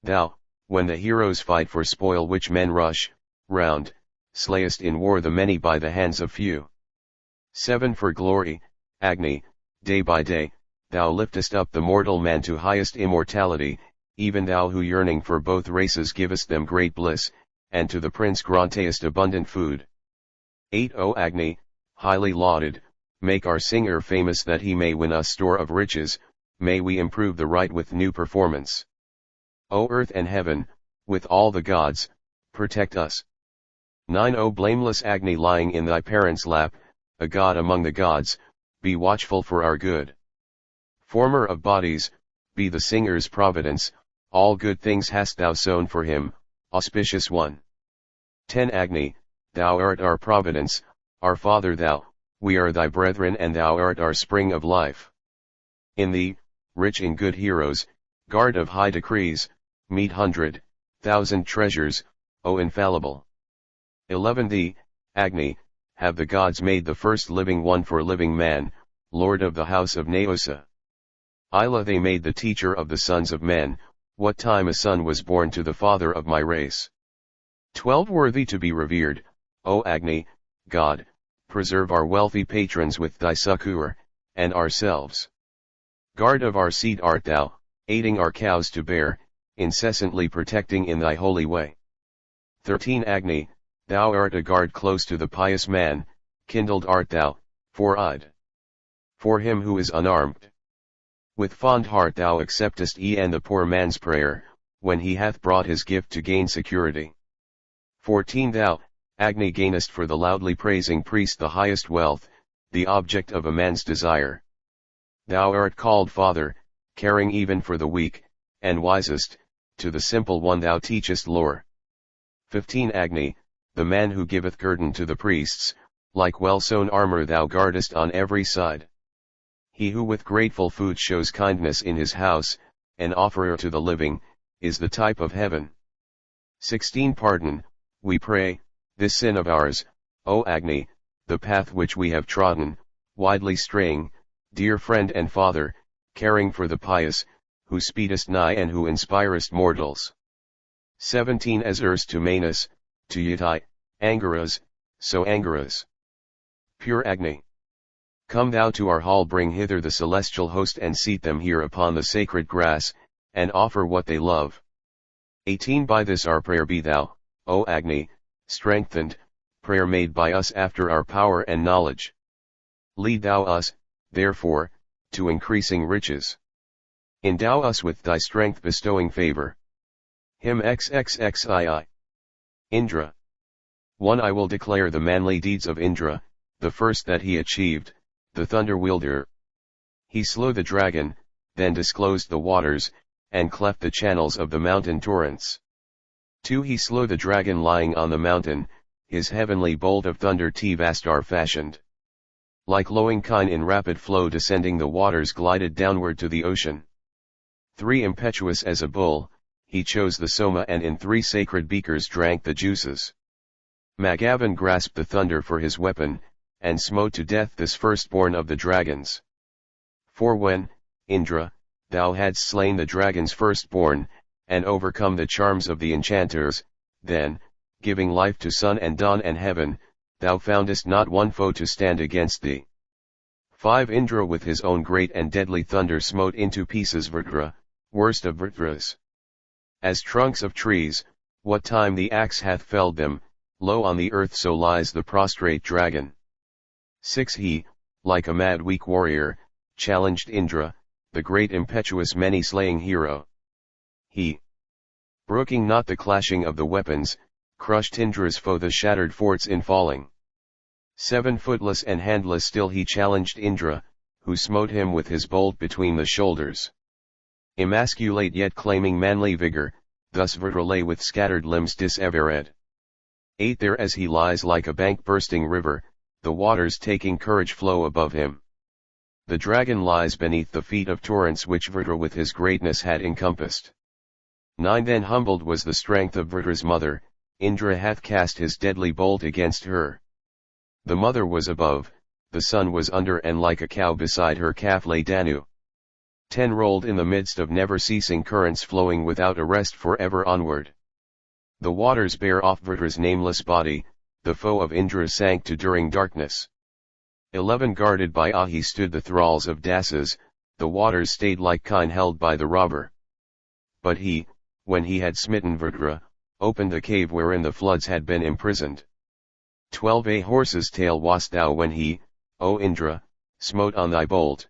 Thou, when the heroes fight for spoil which men rush round, slayest in war the many by the hands of few. 7 For glory, Agni, day by day, thou liftest up the mortal man to highest immortality, even thou who yearning for both races givest them great bliss, and to the prince grantest abundant food. 8 O Agni, highly lauded, make our singer famous that he may win us store of riches, may we improve the rite with new performance. O earth and heaven, with all the gods, protect us. 9 O blameless Agni lying in thy parents' lap, a god among the gods, be watchful for our good. Former of bodies, be the singer's providence, all good things hast thou sown for him, auspicious one. 10 Agni, thou art our providence, our father thou, we are thy brethren and thou art our spring of life. In thee, rich in good heroes, guard of high decrees, meet 100,000 treasures, O infallible. 11 Thee, Agni, have the gods made the first living one for living man, lord of the house of Naosa. Ila they made the teacher of the sons of men, what time a son was born to the father of my race. 12 Worthy to be revered, O Agni, God, preserve our wealthy patrons with thy succor, and ourselves. Guard of our seed art thou, aiding our cows to bear, incessantly protecting in thy holy way. 13 Agni, thou art a guard close to the pious man, kindled art thou, four-eyed. For him who is unarmed. With fond heart thou acceptest and the poor man's prayer, when he hath brought his gift to gain security. 14 Thou, Agni gainest for the loudly praising priest the highest wealth, the object of a man's desire. Thou art called Father, caring even for the weak, and wisest, to the simple one thou teachest lore. 15 Agni, the man who giveth guerdon to the priests, like well-sewn armor thou guardest on every side. He who with grateful food shows kindness in his house, an offerer to the living, is the type of heaven. 16 Pardon, we pray, this sin of ours, O Agni, the path which we have trodden, widely straying, dear friend and father, caring for the pious, who speedest nigh and who inspirest mortals. 17 As erst to Manus, to Yati, Angaras, so Angaras. Pure Agni. Come thou to our hall, bring hither the celestial host and seat them here upon the sacred grass, and offer what they love. 18 By this our prayer be thou, O Agni, strengthened, prayer made by us after our power and knowledge. Lead thou us, therefore, to increasing riches. Endow us with thy strength, bestowing favor. Hymn XXXII. Indra. 1 I will declare the manly deeds of Indra, the first that he achieved, the thunder wielder. He slew the dragon, then disclosed the waters, and cleft the channels of the mountain torrents. 2 He slew the dragon lying on the mountain, his heavenly bolt of thunder Tvastar fashioned. Like lowing kine in rapid flow descending the waters glided downward to the ocean. 3 Impetuous as a bull, he chose the Soma and in 3 sacred beakers drank the juices. Magavan grasped the thunder for his weapon, and smote to death this firstborn of the dragons. 4 When, Indra, thou hadst slain the dragon's firstborn, and overcome the charms of the enchanters, then, giving life to sun and dawn and heaven, thou foundest not one foe to stand against thee. 5 Indra with his own great and deadly thunder smote into pieces Vritra, worst of Vritras. As trunks of trees, what time the axe hath felled them, Low on the earth so lies the prostrate dragon. 6 He, like a mad weak warrior, challenged Indra, the great impetuous many-slaying hero. He, brooking not the clashing of the weapons, crushed Indra's foe the shattered forts in falling. 7 Footless and handless still he challenged Indra, who smote him with his bolt between the shoulders. Emasculate yet claiming manly vigor, thus Vritra lay with scattered limbs dissevered. 8 There as he lies like a bank-bursting river, the waters taking courage flow above him. The dragon lies beneath the feet of torrents which Vritra with his greatness had encompassed. 9 Then humbled was the strength of Vritra's mother, Indra hath cast his deadly bolt against her. The mother was above, the son was under, and like a cow beside her calf lay Danu. 10 Rolled in the midst of never-ceasing currents flowing without a rest forever onward. The waters bare off Vritra's nameless body, the foe of Indra sank to during darkness. 11 Guarded by Ahi stood the thralls of Dasyus, the waters stayed like kine held by the robber. But he, when he had smitten Vritra, opened the cave wherein the floods had been imprisoned. 12 A horse's tail wast thou when he, O Indra, smote on thy bolt.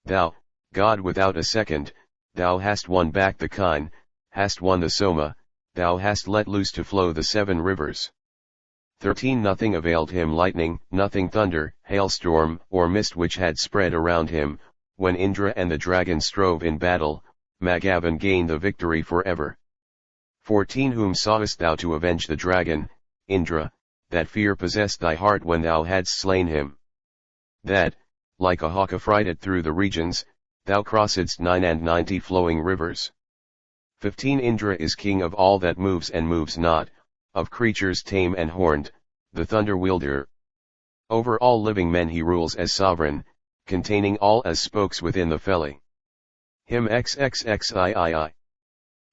Thou, God without a second, thou hast won back the kine, hast won the Soma, thou hast let loose to flow the 7 rivers. 13 Nothing availed him lightning, nothing thunder, hailstorm, or mist which had spread around him, when Indra and the dragon strove in battle, Magavan gained the victory forever. 14 Whom sawest thou to avenge the dragon, Indra, that fear possessed thy heart when thou hadst slain him? That, like a hawk affrighted through the regions, thou crossedst 99 flowing rivers. 15 Indra is king of all that moves and moves not, of creatures tame and horned, the thunder wielder. Over all living men he rules as sovereign, containing all as spokes within the felly. Him XXXIII.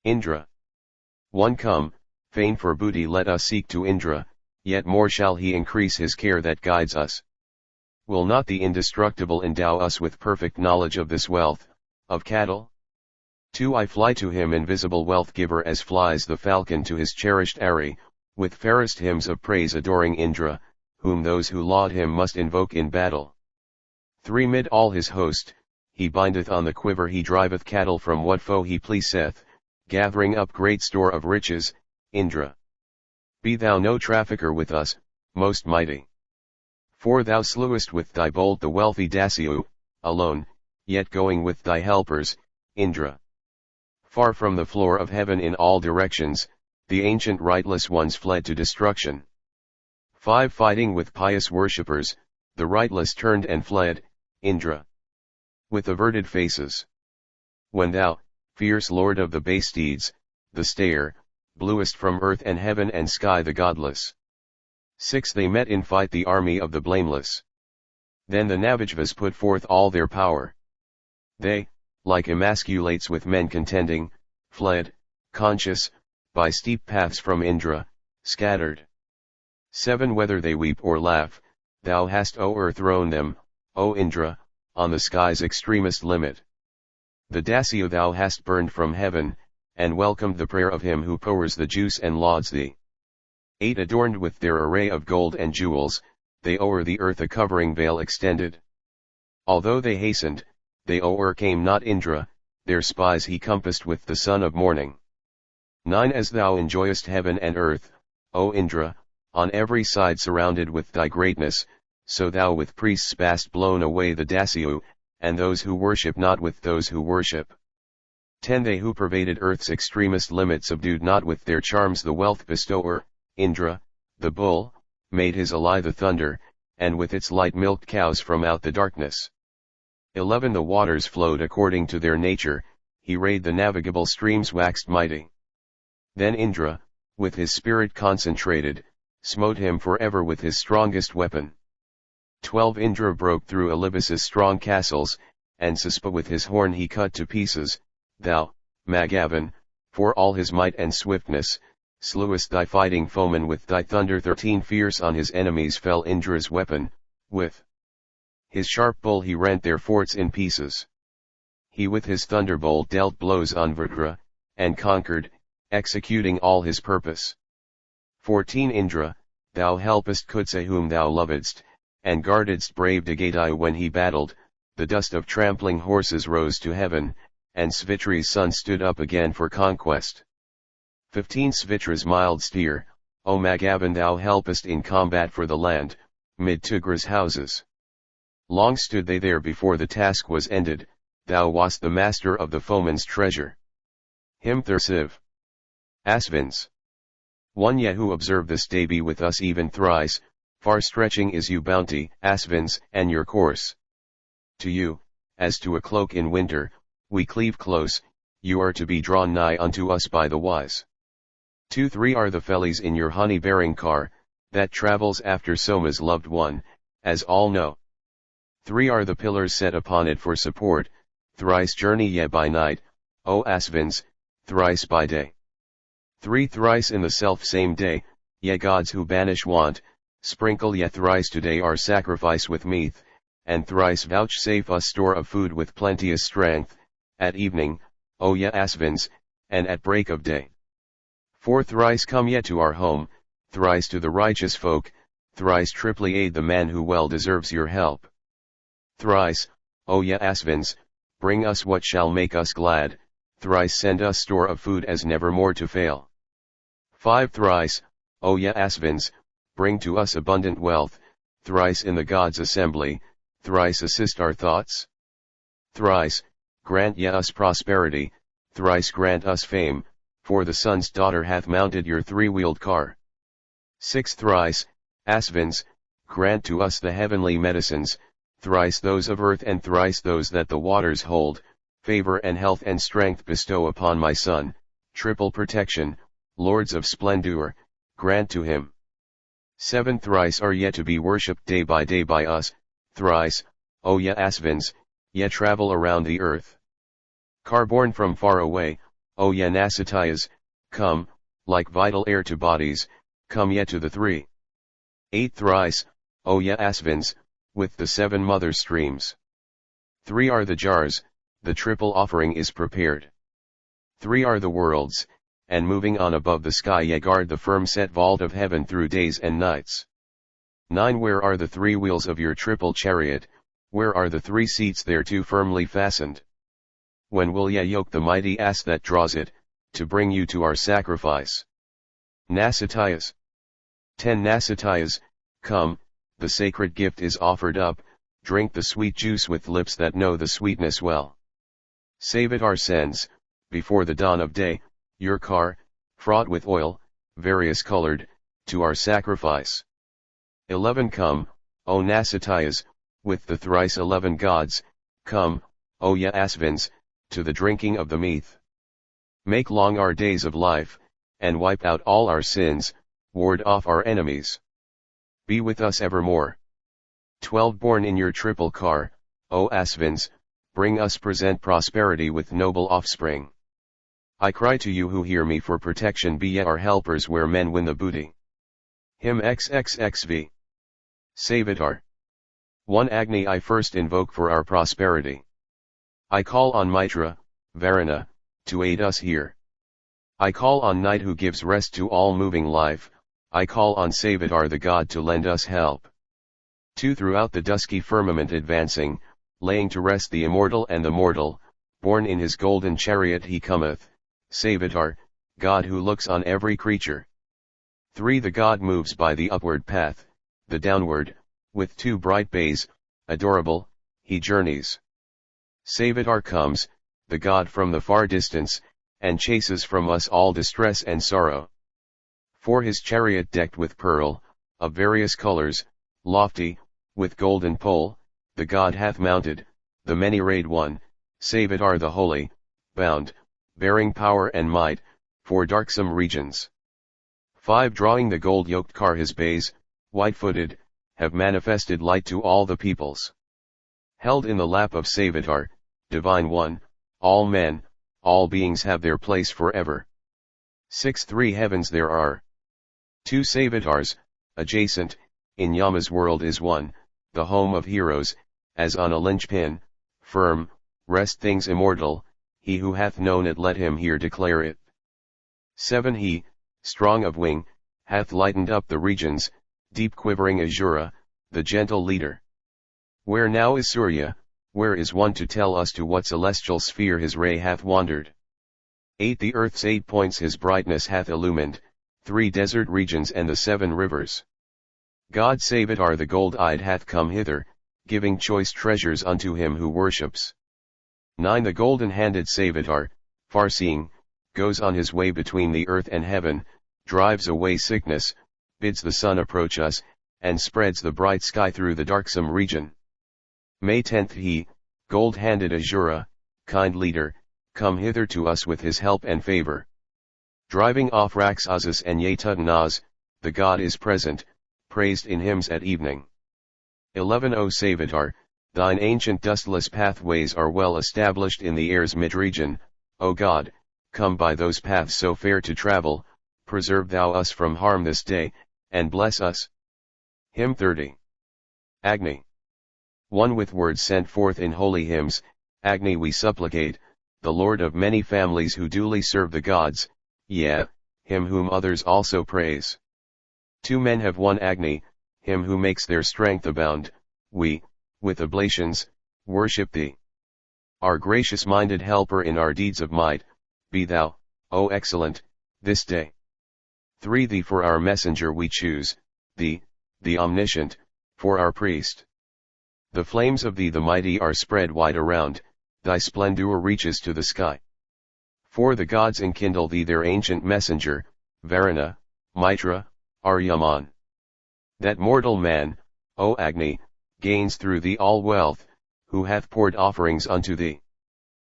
Indra. 1 Come, fain for booty let us seek to Indra, yet more shall he increase his care that guides us. Will not the indestructible endow us with perfect knowledge of this wealth, of cattle? 2 I fly to him invisible wealth giver as flies the falcon to his cherished eyrie, with fairest hymns of praise adoring Indra, whom those who laud him must invoke in battle. 3 Mid all his host, he bindeth on the quiver, he driveth cattle from what foe he pleaseth, gathering up great store of riches, Indra. Be thou no trafficker with us, most mighty. 4 Thou slewest with thy bolt the wealthy Dasyus, alone, yet going with thy helpers, Indra. Far from the floor of heaven in all directions, the ancient rightless ones fled to destruction. 5 Fighting with pious worshippers, the rightless turned and fled, Indra. With averted faces. When thou, fierce lord of the base steeds, the stayer, bluest from earth and heaven and sky the godless. 6 They met in fight the army of the blameless. Then the Navajvas put forth all their power. They, like emasculates with men contending, fled, conscious, by steep paths from Indra, scattered. 7 Whether they weep or laugh, thou hast o'erthrown them, O Indra, on the sky's extremest limit. The Dasyus thou hast burned from heaven, and welcomed the prayer of him who pours the juice and lauds thee. 8 Adorned with their array of gold and jewels, they o'er the earth a covering veil extended. Although they hastened, they o'ercame not Indra, their spies he compassed with the sun of morning. 9 As thou enjoyest heaven and earth, O Indra, on every side surrounded with thy greatness, so thou with priests bast blown away the Dasyus, and those who worship not with those who worship. 10 They who pervaded earth's extremest limit subdued not with their charms the wealth bestower, Indra, the bull, made his ally the thunder, and with its light milked cows from out the darkness. 11 The waters flowed according to their nature, he rayed the navigable streams waxed mighty. Then Indra, with his spirit concentrated, smote him forever with his strongest weapon. 12 Indra broke through Olympus' strong castles, and Sispa with his horn he cut to pieces. Thou, Magavan, for all his might and swiftness, slewest thy fighting foeman with thy thunder. 13 Fierce on his enemies fell Indra's weapon, with his sharp bull he rent their forts in pieces. He with his thunderbolt dealt blows on Vritra, and conquered, executing all his purpose. 14 Indra, thou helpest Kutsa whom thou lovedst, and guardedst brave Dagadai when he battled, the dust of trampling horses rose to heaven, and Svitri's son stood up again for conquest. 15 Svitra's mild steer, O Magavan thou helpest in combat for the land, mid Tugra's houses. Long stood they there before the task was ended, thou wast the master of the foeman's treasure. Him Thursiv. Asvins. 1 Yehu observe this day be with us even thrice, far stretching is you bounty, Asvins, and your course. To you, as to a cloak in winter, we cleave close, you are to be drawn nigh unto us by the wise. 2 3 are the fellies in your honey-bearing car, that travels after Soma's loved one, as all know. 3 are the pillars set upon it for support, thrice journey ye by night, O Asvins, thrice by day. 3 Thrice in the self-same day, ye gods who banish want, sprinkle ye thrice today our sacrifice with meath, and thrice vouchsafe us store of food with plenteous strength, at evening, O ye Asvins, and at break of day. 4 Thrice come ye to our home, thrice to the righteous folk, thrice triply aid the man who well deserves your help. Thrice, O ye Asvins, bring us what shall make us glad, thrice send us store of food as nevermore to fail. 5 Thrice, O ye Asvins, bring to us abundant wealth, thrice in the gods' assembly, thrice assist our thoughts. Thrice, grant ye us prosperity, thrice grant us fame, for the sun's daughter hath mounted your three-wheeled car. 6 Thrice, Asvins, grant to us the heavenly medicines, thrice those of earth and thrice those that the waters hold, favor and health and strength bestow upon my son, triple protection, lords of splendor, grant to him. 7 Thrice are yet to be worshipped day by us, thrice, O ye Asvins, ye travel around the earth. Car born from far away, O ye Nasatiyas, come, like vital air to bodies, come ye to the 3. 8 Thrice, O ye Asvins, with the 7 mother streams. 3 are the jars, the triple offering is prepared. 3 are the worlds, and moving on above the sky ye guard the firm set vault of heaven through days and nights. 9 Where are the 3 wheels of your triple chariot, where are the 3 seats thereto firmly fastened? When will ye yoke the mighty ass that draws it, to bring you to our sacrifice? Nasatiyas. 10 Nasatiyas, come, the sacred gift is offered up, drink the sweet juice with lips that know the sweetness well. Savitar sends, before the dawn of day, your car, fraught with oil, various colored, to our sacrifice. 11 Come, O Nasatiyas, with the thrice 11 gods, come, O ye Asvins, to the drinking of the meath. Make long our days of life, and wipe out all our sins, ward off our enemies. Be with us evermore. 12 Born in your triple car, O Asvins, bring us present prosperity with noble offspring. I cry to you who hear me for protection, be ye our helpers where men win the booty. Hymn XXXV. Savitar. 1 Agni I first invoke for our prosperity. I call on Mitra, Varuna, to aid us here. I call on Night who gives rest to all moving life, I call on Savitar the god to lend us help. 2 Throughout the dusky firmament advancing, laying to rest the immortal and the mortal, born in his golden chariot he cometh, Savitar, God who looks on every creature. 3 The god moves by the upward path, the downward, with 2 bright bays, adorable, he journeys. Savitar comes, the god from the far distance, and chases from us all distress and sorrow. 4 His chariot decked with pearl, of various colors, lofty, with golden pole, the god hath mounted, the many-rayed one, Savitar the holy, bound, bearing power and might, for darksome regions. 5 Drawing the gold-yoked car his bays, white-footed, have manifested light to all the peoples. Held in the lap of Savitar, divine one, all men, all beings have their place forever. 6 3 Heavens there are. 2 Savitars, adjacent, in Yama's world is one, the home of heroes, as on a linchpin, firm, rest things immortal, he who hath known it let him here declare it. 7 He, strong of wing, hath lightened up the regions, deep quivering Azura, the gentle leader. Where now is Surya, where is one to tell us to what celestial sphere his ray hath wandered? 8 The earth's 8 points his brightness hath illumined, 3 desert regions and the 7 rivers. God Savitar the gold-eyed hath come hither, giving choice treasures unto him who worships. 9 The golden-handed Savitar, far-seeing, goes on his way between the earth and heaven, drives away sickness, bids the sun approach us, and spreads the bright sky through the darksome region. May 10th He, gold-handed Azura, kind leader, come hither to us with his help and favor. Driving off Raksasas and Yetutanas, the god is present, praised in hymns at evening. 11 O Savitar, thine ancient dustless pathways are well established in the air's mid-region, O God, come by those paths so fair to travel, preserve thou us from harm this day, and bless us. Hymn 30. Agni. 1 With words sent forth in holy hymns, Agni we supplicate, the Lord of many families who duly serve the gods, yea, him whom others also praise. 2 Men have one Agni, him who makes their strength abound, we, with oblations, worship thee. Our gracious-minded helper in our deeds of might, be thou, O excellent, this day. 3 Thee for our messenger we choose, thee, the omniscient, for our priest. The flames of thee the mighty are spread wide around, thy splendor reaches to the sky. 4 The gods enkindle thee their ancient messenger, Varuna, Mitra, Aryaman. That mortal man, O Agni, gains through thee all wealth, who hath poured offerings unto thee.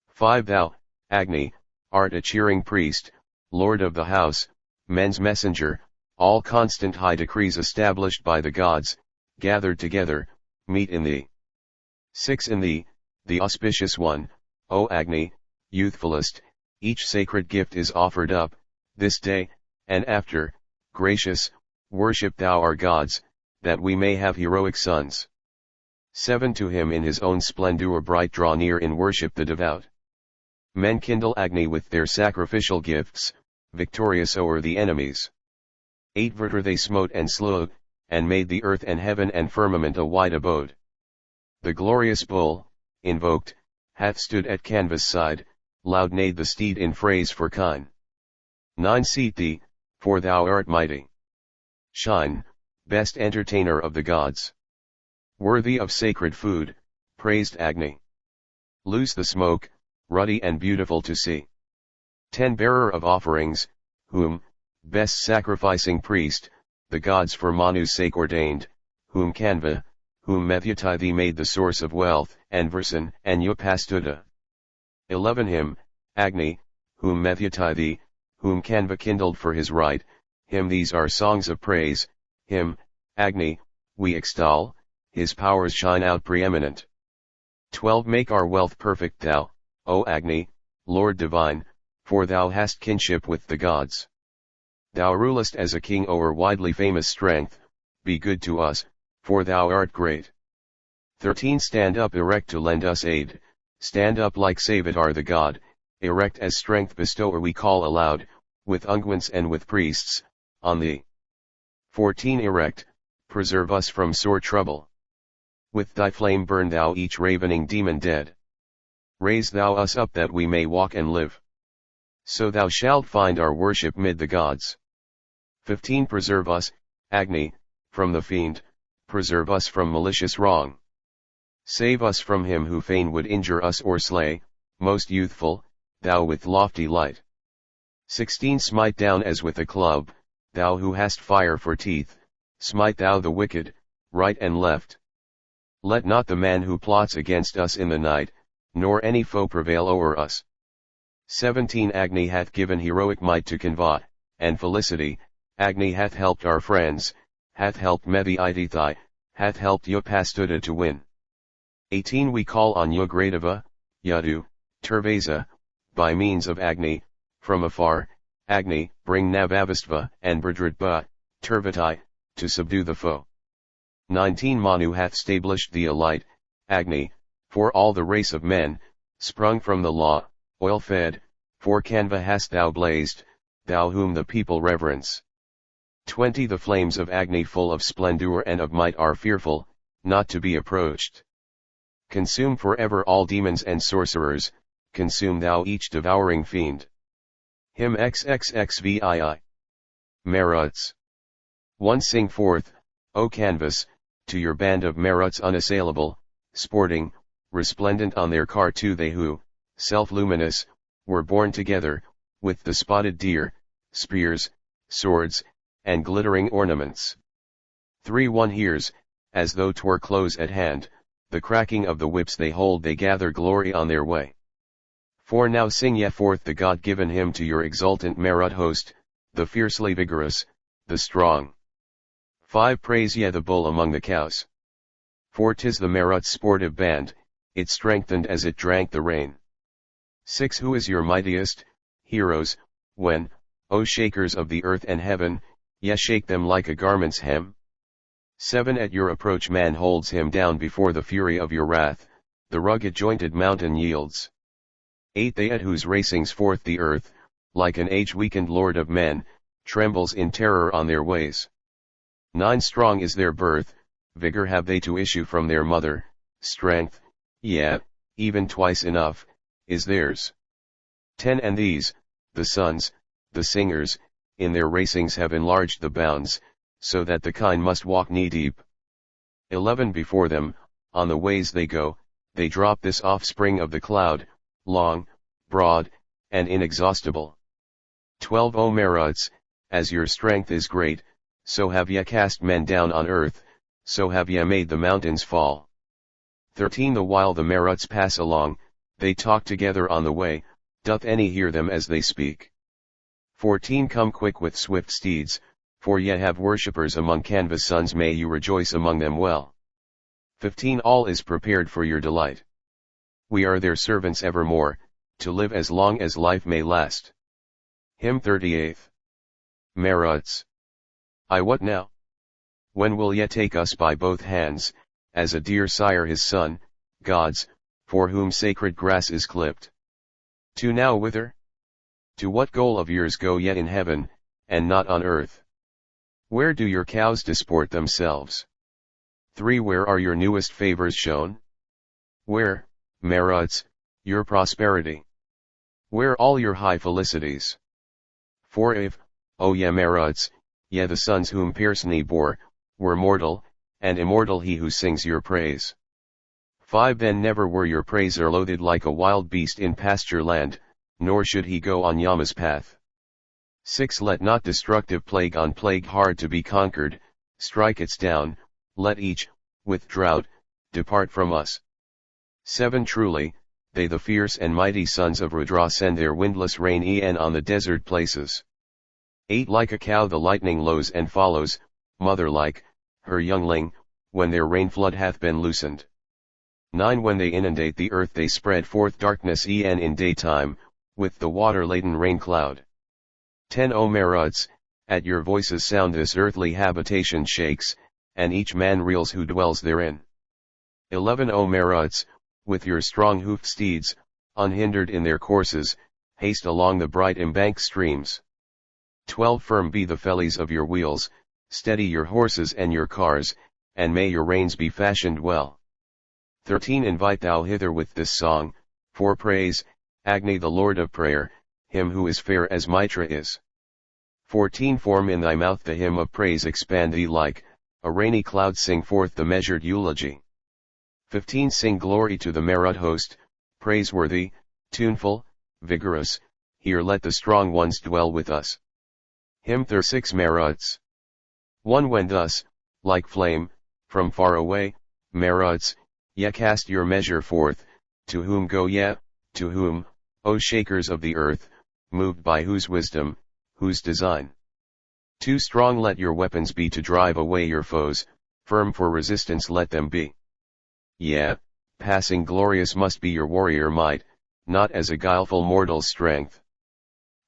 5 Thou, Agni, art a cheering priest, lord of the house, men's messenger, all constant high decrees established by the gods, gathered together, meet in thee. 6 In thee, the auspicious one, O Agni, youthfulest, each sacred gift is offered up, this day, and after, gracious, worship thou our gods, that we may have heroic sons. 7 To him in his own splendor bright draw near in worship the devout. Men kindle Agni with their sacrificial gifts, victorious o'er the enemies. 8 Vritra they smote and slew, and made the earth and heaven and firmament a wide abode. The glorious bull, invoked, hath stood at canvas side, loud neighed the steed in phrase for kine. 9 Seat thee, for thou art mighty. Shine, best entertainer of the gods. Worthy of sacred food, praised Agni. Loose the smoke, ruddy and beautiful to see. 10 Bearer of offerings, whom, best sacrificing priest, the gods for Manu's sake ordained, whom Kanva, whom Methyutai thee made the source of wealth, and Versan and Upastuta. 11 Him, Agni, whom Methyutai thee, whom Kanva kindled for his right, him these are songs of praise, him, Agni, we extol, his powers shine out preeminent. 12 Make our wealth perfect thou, O Agni, Lord divine, for thou hast kinship with the gods. Thou rulest as a king o'er widely famous strength, be good to us, for thou art great. 13 Stand up erect to lend us aid, stand up like Savitar the god, erect as strength bestower we call aloud, with unguents and with priests, on thee. 14 Erect, preserve us from sore trouble. With thy flame burn thou each ravening demon dead. Raise thou us up that we may walk and live. So thou shalt find our worship mid the gods. 15 Preserve us, Agni, from the fiend, preserve us from malicious wrong. Save us from him who fain would injure us or slay, most youthful, thou with lofty light. 16 Smite down as with a club, thou who hast fire for teeth, smite thou the wicked, right and left. Let not the man who plots against us in the night, nor any foe prevail o'er us. 17 Agni hath given heroic might to Kanva, and felicity, Agni hath helped our friends, hath helped Methyutai, hath helped Upastuta to win. 18 We call on Ugradava, Yadu, Turvasa, by means of Agni, from afar, Agni, bring Navavastva and Bradritba, Turvatai, to subdue the foe. 19 Manu hath stablished thee a light, Agni, for all the race of men, sprung from the law, oil-fed, for Kanva hast thou blazed, thou whom the people reverence. 20 The flames of Agni full of splendor and of might are fearful, not to be approached. Consume forever all demons and sorcerers, consume thou each devouring fiend. Hymn XXXVII. Maruts. 1 Sing forth, O canvas, to your band of Maruts unassailable, sporting, resplendent on their car 2 They who, self-luminous, were born together, with the spotted deer, spears, swords, and glittering ornaments. 3 One hears, as though 'twere close at hand, the cracking of the whips they hold they gather glory on their way. 4 Now sing ye forth the God-given hymn to your exultant Marut host, the fiercely vigorous, the strong. 5 Praise ye the bull among the cows. For 'tis the Marut's sportive band, it strengthened as it drank the rain. 6 Who is your mightiest, heroes, when, O shakers of the earth and heaven, ye shake them like a garment's hem? 7 At your approach man holds him down before the fury of your wrath, the rugged jointed mountain yields. 8 They at whose racings forth the earth, like an age-weakened lord of men, trembles in terror on their ways. 9 Strong is their birth, vigor have they to issue from their mother, strength, yea, even twice enough, is theirs. 10 And these, the sons, the singers, in their racings have enlarged the bounds, so that the kine must walk knee-deep. 11 Before them, on the ways they go, they drop this offspring of the cloud, long, broad, and inexhaustible. 12 O Maruts, as your strength is great, so have ye cast men down on earth, so have ye made the mountains fall. 13 The while the Maruts pass along, they talk together on the way, doth any hear them as they speak? 14 Come quick with swift steeds, for ye have worshippers among canvas sons, may you rejoice among them well. 15 All is prepared for your delight. We are their servants evermore, to live as long as life may last. Hymn 38. Maruts. I what now? When will ye take us by both hands, as a dear sire his son, gods, for whom sacred grass is clipped? To now whither? To what goal of yours go ye in heaven, and not on earth? Where do your cows disport themselves? 3 Where are your newest favors shown? Where, Maruts, your prosperity? Where all your high felicities? 4 If, O ye Maruts, ye the sons whom Persne bore, were mortal, and immortal he who sings your praise. 5 Then never were your praiser loathed like a wild beast in pasture land, nor should he go on Yama's path. 6 Let not destructive plague on plague hard to be conquered, strike its down, let each, with drought, depart from us. 7 Truly, they the fierce and mighty sons of Rudra send their windless rain e'en on the desert places. 8 Like a cow the lightning lows and follows, mother-like, her youngling, when their rain flood hath been loosened. 9 When they inundate the earth they spread forth darkness e'en in daytime, with the water-laden rain cloud. 10 O Maruts, at your voices sound this earthly habitation shakes, and each man reels who dwells therein. 11 O Maruts, with your strong hoofed steeds, unhindered in their courses, haste along the bright embanked streams. 12 Firm be the fellies of your wheels, steady your horses and your cars, and may your reins be fashioned well. 13 Invite thou hither with this song, for praise, Agni the Lord of prayer, him who is fair as Mitra is. 14 Form in thy mouth the hymn of praise, expand thee like a rainy cloud, sing forth the measured eulogy. 15 Sing glory to the Marut host, praiseworthy, tuneful, vigorous, here let the strong ones dwell with us. Hymn 36 Maruts. 1 When thus, like flame, from far away, Maruts, ye cast your measure forth, to whom go ye, to whom, O shakers of the earth, moved by whose wisdom, whose design? Too strong let your weapons be to drive away your foes, firm for resistance let them be. Yea, passing glorious must be your warrior might, not as a guileful mortal's strength.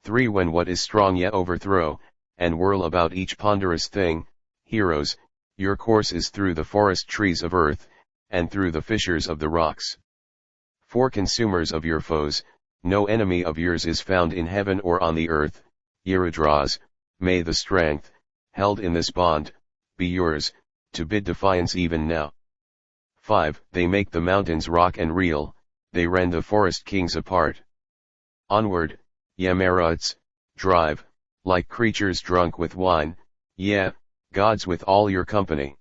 3 When what is strong ye overthrow, and whirl about each ponderous thing, heroes, your course is through the forest trees of earth, and through the fissures of the rocks. 4 Consumers of your foes, no enemy of yours is found in heaven or on the earth, ye Rudras, may the strength, held in this bond, be yours, to bid defiance even now. 5. They make the mountains rock and reel, they rend the forest kings apart. Onward, ye Maruts, drive, like creatures drunk with wine, ye, gods with all your company.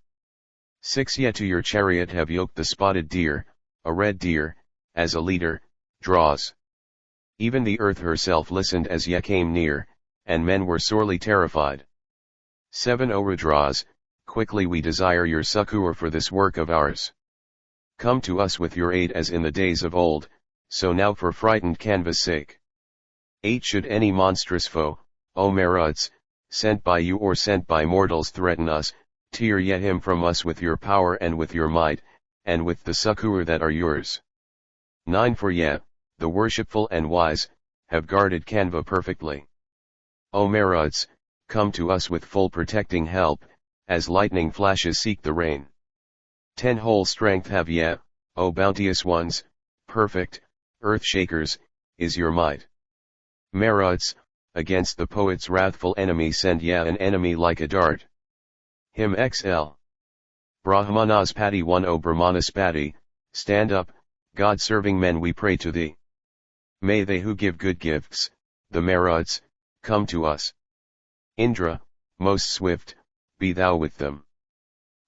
6. Yet to your chariot have yoked the spotted deer, a red deer, as a leader, draws. Even the earth herself listened as ye came near, and men were sorely terrified. 7. O Rudras, quickly we desire your succor for this work of ours. Come to us with your aid as in the days of old, so now for frightened canvas sake. 8. Should any monstrous foe, O Maruts, sent by you or sent by mortals threaten us, tear ye him from us with your power and with your might, and with the succor that are yours. 9. For ye, the worshipful and wise, have guarded Canva perfectly. O Maruts, come to us with full protecting help, as lightning flashes seek the rain. 10. Whole strength have ye, O bounteous ones, perfect, earth shakers, is your might. Maruts, against the poet's wrathful enemy send ye an enemy like a dart. Hymn XL. Brahmanaspati 1. O Brahmanaspati, stand up, God-serving men we pray to thee. May they who give good gifts, the Maruts, come to us. Indra, most swift, be thou with them.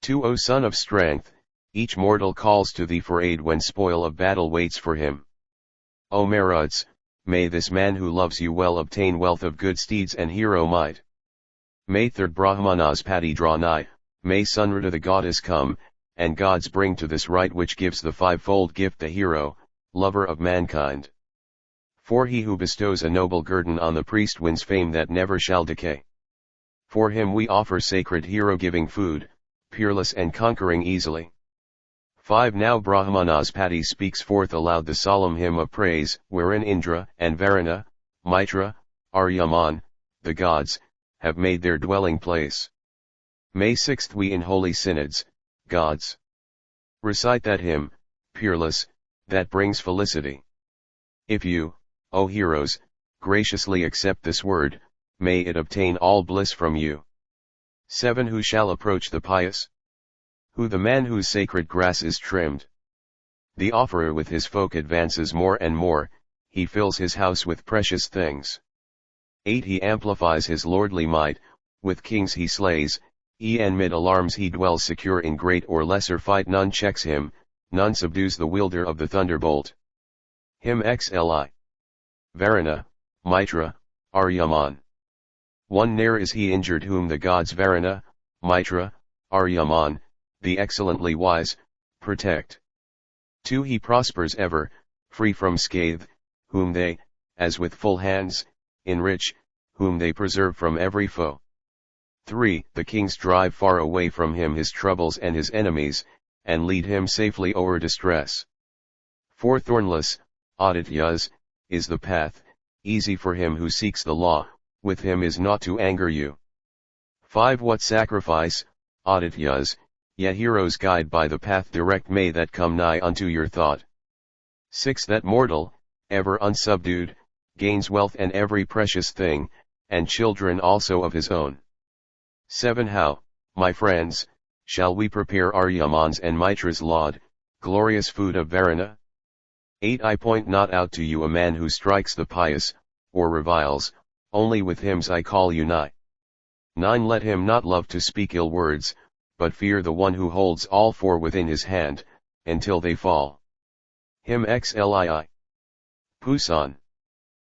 2. O son of strength, each mortal calls to thee for aid when spoil of battle waits for him. O Maruts, may this man who loves you well obtain wealth of good steeds and hero might. May 3rd Brahmanaspati draw nigh, may Sunrudra the goddess come, and gods bring to this rite which gives the fivefold gift the hero, lover of mankind. 4. He who bestows a noble guerdon on the priest wins fame that never shall decay. For him we offer sacred hero-giving food, peerless and conquering easily. 5. Now Brahmanaspati speaks forth aloud the solemn hymn of praise, wherein Indra and Varuna, Mitra, Aryaman, the gods, have made their dwelling place. May 6th we in holy synods, gods, recite that hymn, peerless, that brings felicity. If you, O heroes, graciously accept this word, may it obtain all bliss from you. 7. Who shall approach the pious? Who the man whose sacred grass is trimmed? The offerer with his folk advances more and more, he fills his house with precious things. 8. He amplifies his lordly might, with kings he slays, and mid alarms he dwells secure in great or lesser fight none checks him, none subdues the wielder of the thunderbolt. Hymn XLI. Varuna, Mitra, Aryaman. 1. Ne'er is he injured whom the gods Varuna, Mitra, Aryaman, the excellently wise, protect. 2. He prospers ever, free from scathe, whom they, as with full hands, enrich, whom they preserve from every foe. 3. The kings drive far away from him his troubles and his enemies, and lead him safely o'er distress. 4. Thornless, Adityas, is the path, easy for him who seeks the law, with him is not to anger you. 5. What sacrifice, Adityas, ye heroes guide by the path direct may that come nigh unto your thought. 6. That mortal, ever unsubdued, gains wealth and every precious thing, and children also of his own. 7. How, my friends, shall we prepare Aryaman's and Mitra's laud, glorious food of Varuna? 8. I point not out to you a man who strikes the pious, or reviles, only with hymns I call you nigh. 9. Let him not love to speak ill words, but fear the one who holds all four within his hand, until they fall. Hymn XLII. Pushan.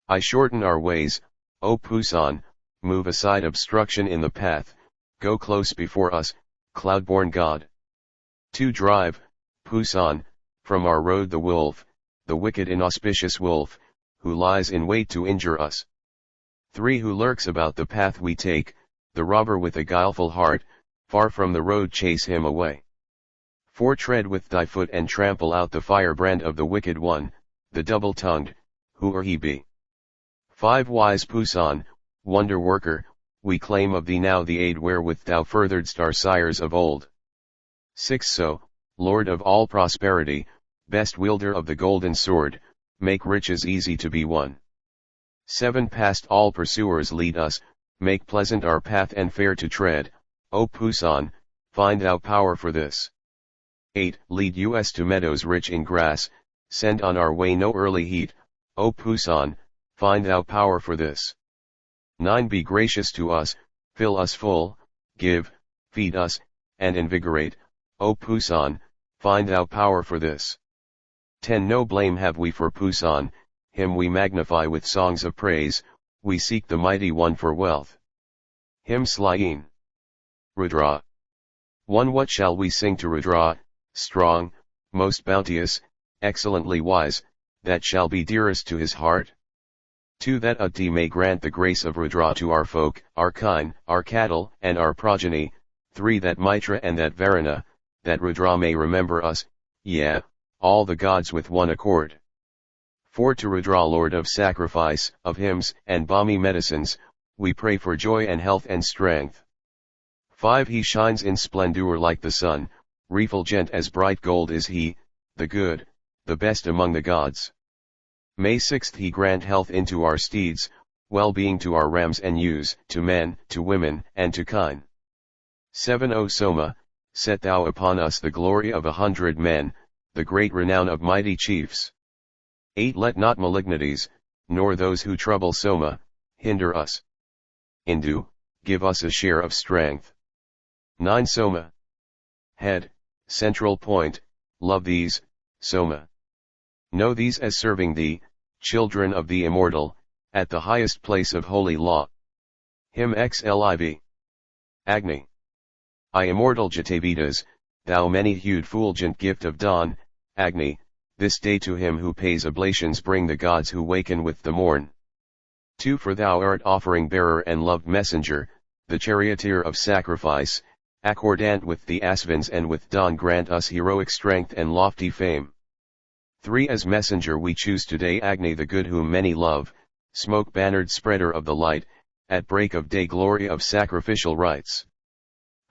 I shorten our ways, O Pushan, move aside obstruction in the path, go close before us, cloud-born God. 2. Drive, Pushan, from our road the wolf, the wicked inauspicious wolf, who lies in wait to injure us. 3. Who lurks about the path we take, the robber with a guileful heart, far from the road chase him away. 4. Tread with thy foot and trample out the firebrand of the wicked one, the double-tongued, whoe'er he be. 5. Wise Pushan, wonder-worker, we claim of thee now the aid wherewith thou furtheredst our sires of old. 6. So, Lord of all prosperity, best wielder of the golden sword, make riches easy to be won. 7. Past all pursuers lead us, make pleasant our path and fair to tread, O Pushan, find thou power for this. 8. Lead us to meadows rich in grass, send on our way no early heat, O Pushan, find thou power for this. 9. Be gracious to us, fill us full, give, feed us, and invigorate, O Pushan, find thou power for this. 10. No blame have we for Pushan, him we magnify with songs of praise, we seek the mighty one for wealth. Him slaying. Rudra. 1. What shall we sing to Rudra, strong, most bounteous, excellently wise, that shall be dearest to his heart? 2. That Uti may grant the grace of Rudra to our folk, our kine, our cattle, and our progeny. 3. That Mitra and that Varuna, that Rudra may remember us, yeah, all the gods with one accord. 4. To Rudra, Lord of sacrifice, of hymns, and balmy medicines, we pray for joy and health and strength. 5. He shines in splendor like the sun, refulgent as bright gold is he, the good, the best among the gods. May 6. He grant health into our steeds, well-being to our rams and ewes, to men, to women, and to kine. 7. O Soma, set thou upon us the glory of 100 men, the great renown of mighty chiefs. 8. Let not malignities, nor those who trouble Soma, hinder us. Indu, give us a share of strength. 9. Soma. Head, central point, love these, Soma. Know these as serving thee, children of the immortal, at the highest place of holy law. Him xliv. Agni. I immortal Jatavidas, thou many-hued fulgent gift of dawn, Agni, this day to him who pays oblations bring the gods who waken with the morn. 2. For thou art offering bearer and loved messenger, the charioteer of sacrifice, accordant with the Asvins and with dawn grant us heroic strength and lofty fame. 3. As messenger we choose today Agni the good whom many love, smoke-bannered spreader of the light, at break of day glory of sacrificial rites.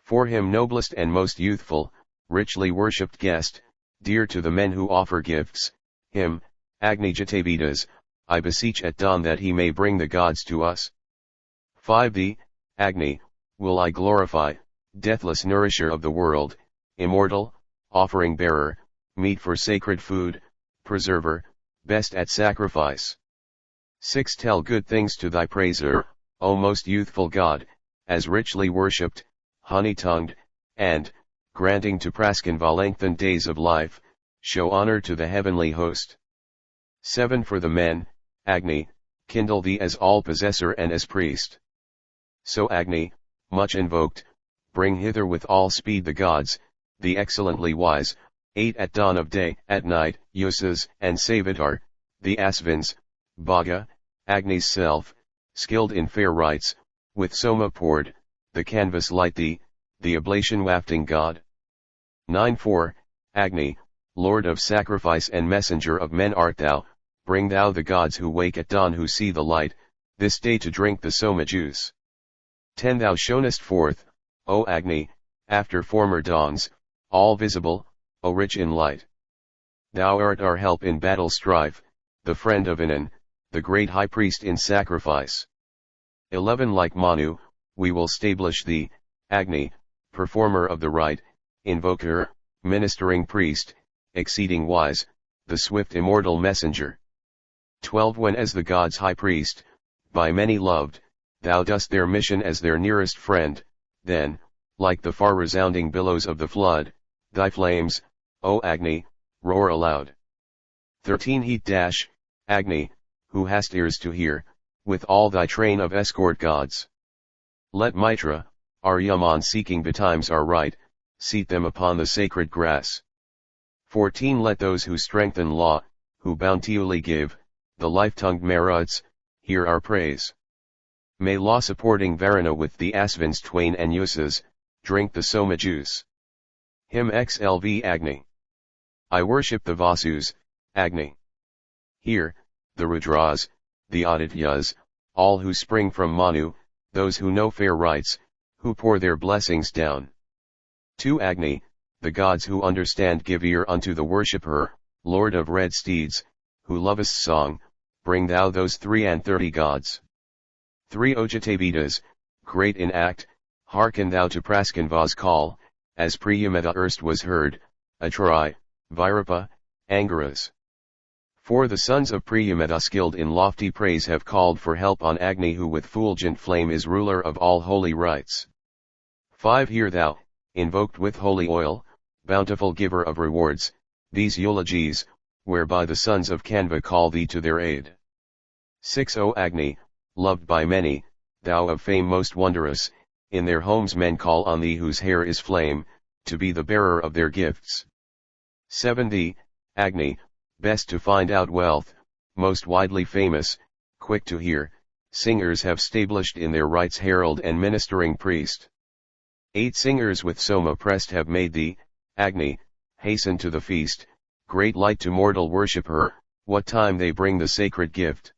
4. Him noblest and most youthful, richly worshipped guest, dear to the men who offer gifts, him, Agni Jatavidas, I beseech at dawn that he may bring the gods to us. 5. Thee, Agni, will I glorify, deathless nourisher of the world, immortal, offering bearer, meet for sacred food, preserver, best at sacrifice. 6. Tell good things to thy praiser, O most youthful God, as richly worshipped, honey-tongued, and, granting to Praskanva lengthened days of life, show honor to the heavenly host. 7. For the men, Agni, kindle thee as all-possessor and as priest. So Agni, much invoked, bring hither with all speed the gods, the excellently wise. 8. At dawn of day, at night, Ushas and Savitar, the Asvins, Bhaga, Agni's self, skilled in fair rites, with Soma poured, the canvas light thee, the oblation wafting god. 9. 4. Agni, Lord of sacrifice and messenger of men art thou, bring thou the gods who wake at dawn who see the light, this day to drink the Soma juice. 10. Thou shonest forth, O Agni, after former dawns, all visible, O rich in light. Thou art our help in battle strife, the friend of Inan, the great high priest in sacrifice. 11. Like Manu, we will stablish thee, Agni, performer of the rite, invoker, ministering priest, exceeding wise, the swift immortal messenger. 12. When as the gods' high priest, by many loved, thou dost their mission as their nearest friend, then, like the far resounding billows of the flood, thy flames, O Agni, roar aloud. 13. Heat dash, Agni, who hast ears to hear, with all thy train of escort gods. Let Mitra, our Yaman seeking betimes our right, seat them upon the sacred grass. 14. Let those who strengthen law, who bountifully give, the life-tongued Maruts, hear our praise. May law supporting Varuna with the Asvins twain and Ushas, drink the Soma juice. Him xlv Agni. I worship the Vasus, Agni. Here, the Rudras, the Adityas, all who spring from Manu, those who know fair rites, who pour their blessings down. 2. Agni, the gods who understand give ear unto the worshipper, Lord of red steeds, who lovest song, bring thou those 33 gods. 3. O Jatavidas, great in act, hearken thou to Praskanva's call, as Priyameda erst was heard, Atrai, Virapa, Angaras. For the sons of Priyameda skilled in lofty praise have called for help on Agni, who with fulgent flame is ruler of all holy rites. 5. Hear thou, invoked with holy oil, bountiful giver of rewards, these eulogies, whereby the sons of Kanva call thee to their aid. 6. O Agni, loved by many, thou of fame most wondrous, in their homes men call on thee whose hair is flame, to be the bearer of their gifts. 7. Thee, Agni, best to find out wealth, most widely famous, quick to hear, singers have stablished in their rites herald and ministering priest. 8. Singers with Soma pressed have made thee, Agni, hasten to the feast, great light to mortal worshipper, what time they bring the sacred gift.